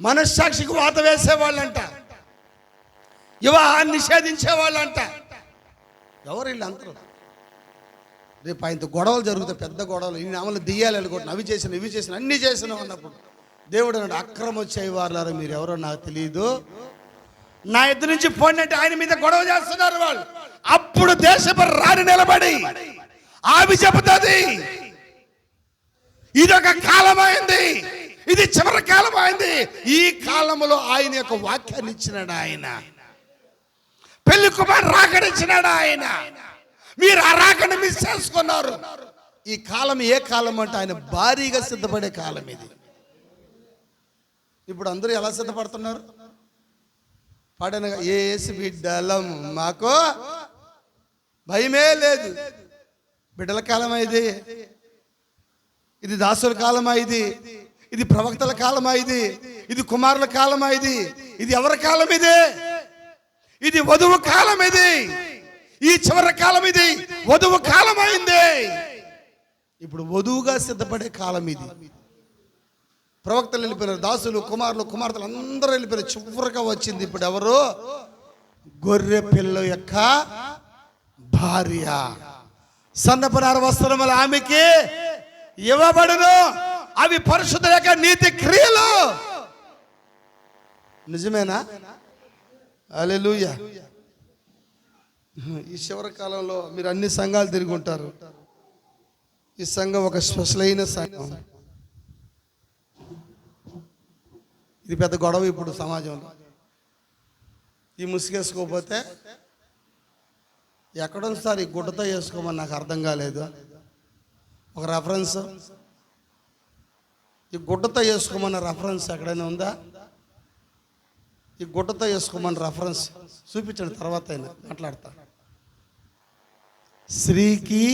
మనస్సాక్షికి వాత వేసేవాళ్ళంట, వివాహాన్ని నిషేధించేవాళ్ళంట. ఎవరు వీళ్ళందరూ? రేపు ఆయనతో గొడవలు జరుగుతాయి, పెద్ద గొడవలు. ఈ నామలు దెయ్యాలు అనుకుంటున్నా, అవి చేసిన ఇవి చేసిన అన్ని చేసిన ఉన్నప్పుడు దేవుడు అన్నాడు, అక్రమం చేయవారు మీరు ఎవరో నాకు తెలియదు, నా ఎదురు నుంచి పోండి అంటే ఆయన మీద గొడవ చేస్తున్నారు వాళ్ళు. అప్పుడు దేశపు రాణి నిలబడి ఆమె చెబుతుంది, ఇదొక కాలమైంది, ఇది చివరి కాలం అయింది. ఈ కాలంలో ఆయన యొక్క వాక్యాన్ని ఇచ్చినాడు ఆయన. పెళ్లి కుమార్ రాకడిచ్చినాడు ఆయన. మీరు ఆ రాకని మిస్ చేసుకున్నారు. ఈ కాలం ఏ కాలం అంటే ఆయన భారీగా సిద్ధపడే కాలం ఇది. ఇప్పుడు అందరూ ఎలా సిద్ధపడుతున్నారు? పాడనగా యేసు బిడ్డలం మాకు భయమే లేదు. బిడ్డల కాలం ఇది, ఇది దాసుల కాలమా, ఇది ప్రవక్తల కాలమా, ఇది కుమారుల కాలమా, ఇది ఎవరి కాలం? ఇది వధువు కాలం. ఈ చివరి కాలం ఇది వధువు కాలం అయింది. ఇప్పుడు వధువుగా సిద్ధపడే కాలం ఇది. ప్రవక్తలు వెళ్ళిపోయినారు, దాసులు కుమారులు కుమార్తెలు అందరూ వెళ్ళిపోయారు. చివరిగా వచ్చింది ఇప్పుడు ఎవరు? గొర్రె పిల్ల యొక్క భార్య. సన్నపనార వస్త్రములు ఆమెకి ఇవ్వబడును, అవి పరిశుద్ధుల యొక్క నీతి క్రియలు. నిజమేనా? హల్లెలూయా. ఈ చివరి కాలంలో మీరు అన్ని సంఘాలు తిరిగి ఉంటారు. ఈ సంఘం ఒక స్పెషల్ అయిన సంఘం. ఇది పెద్ద గొడవ ఇప్పుడు సమాజంలో. ఈ ముసుగేసుకోకపోతే ఎక్కడుంది సార్? ఈ గుడ్డతో వేసుకోమని నాకు అర్థం కాలేదు. ఒక రెఫరెన్స్, ఈ గుడ్డతో వేసుకోమన్న రెఫరెన్స్ ఎక్కడైనా ఉందా? ఈ గుడ్డతో వేసుకోమని రెఫరెన్స్ చూపించండి, తర్వాత అయినా మాట్లాడతా. స్త్రీకి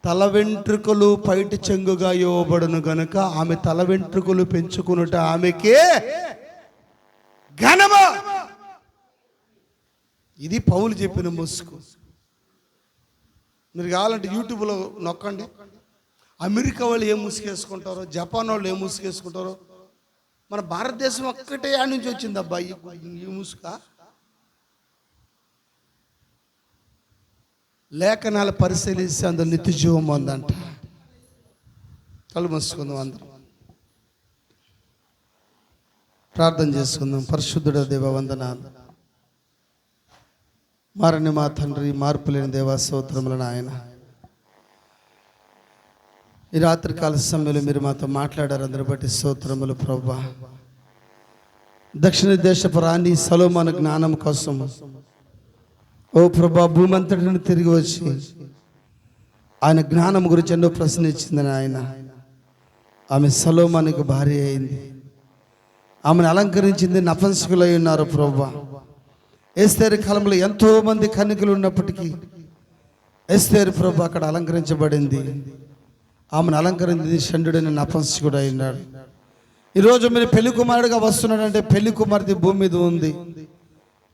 తల వెంట్రుకలు పైటి చెంగుగా ఇవ్వబడును గనుక ఆమె తల వెంట్రుకలు పెంచుకునుట ఆమెకే ఘనము. ఇది పౌలు చెప్పిన ముసుగు. మీరు కావాలంటే యూట్యూబ్లో నొక్కండి. అమెరికా వాళ్ళు ఏం ముసుగేసుకుంటారో, జపాన్ వాళ్ళు ఏం ముసుగేసుకుంటారో, మన భారతదేశం ఒక్కటే ఆ నుంచి వచ్చింది అబ్బాయి ఈ ముసుక. లేఖనాలు పరిశీలిస్తే అందులో నిత్య జీవం ఉందంట. కళ్ళు మూసుకుందాం, అందరం ప్రార్థన చేసుకుందాం. పరిశుద్ధుడ దేవ వందనాలు. మారని మా తండ్రి, మార్పు లేని దేవా స్తోత్రములు ఆయన. ఈ రాత్రికాల సమయంలో మీరు మాతో మాట్లాడారు, అందరి బట్టి స్తోత్రములు ప్రభువా. దక్షిణ దేశపు రాణి సొలొమోను జ్ఞానం కోసం ఓ ప్రభా భూమంతటిని తిరిగి వచ్చి ఆయన జ్ఞానం గురించి ఎన్నో ప్రశ్నించిందని ఆయన. ఆమె సొలొమోనుకు భార్య అయింది. ఆమెను అలంకరించింది నపుంసకులై ఉన్నారు ప్రభువా. ఎస్తేరు కాలంలో ఎంతో మంది కన్యకలు ఉన్నప్పటికీ ఎస్తేరు ప్రభు అక్కడ అలంకరించబడింది. ఆమెను అలంకరించింది షండుడైన నపుంసకుడు అయినాడు. ఈరోజు మీరు పెళ్లి కుమారుడిగా వస్తున్నాడంటే పెళ్లి కుమార్తె భూమి మీద ఉంది.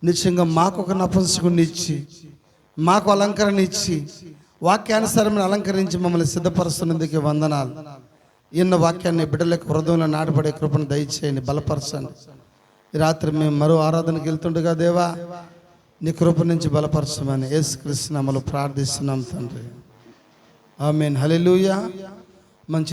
నిశ్చయంగా మాకు ఒక నపుంసకుడిని ఇచ్చి, మాకు అలంకరణ ఇచ్చి, వాక్యానుసారమైన అలంకరించి మమ్మల్ని సిద్ధపరుస్తున్నందుకు వందనాలు. ఇన్న వాక్యాన్ని బిడ్డలకు హృదయంలో నాటపడే కృపను దయచేయండి, బలపరచండి. ఈ రాత్రి మేము మరో ఆరాధనకి వెళ్తుండగా దేవా నీ కృప నుంచి బలపరచమని యేసుక్రీస్తు నామములో ప్రార్థిస్తున్నాం తండ్రి. ఆమేన్. హల్లెలూయా. మంచి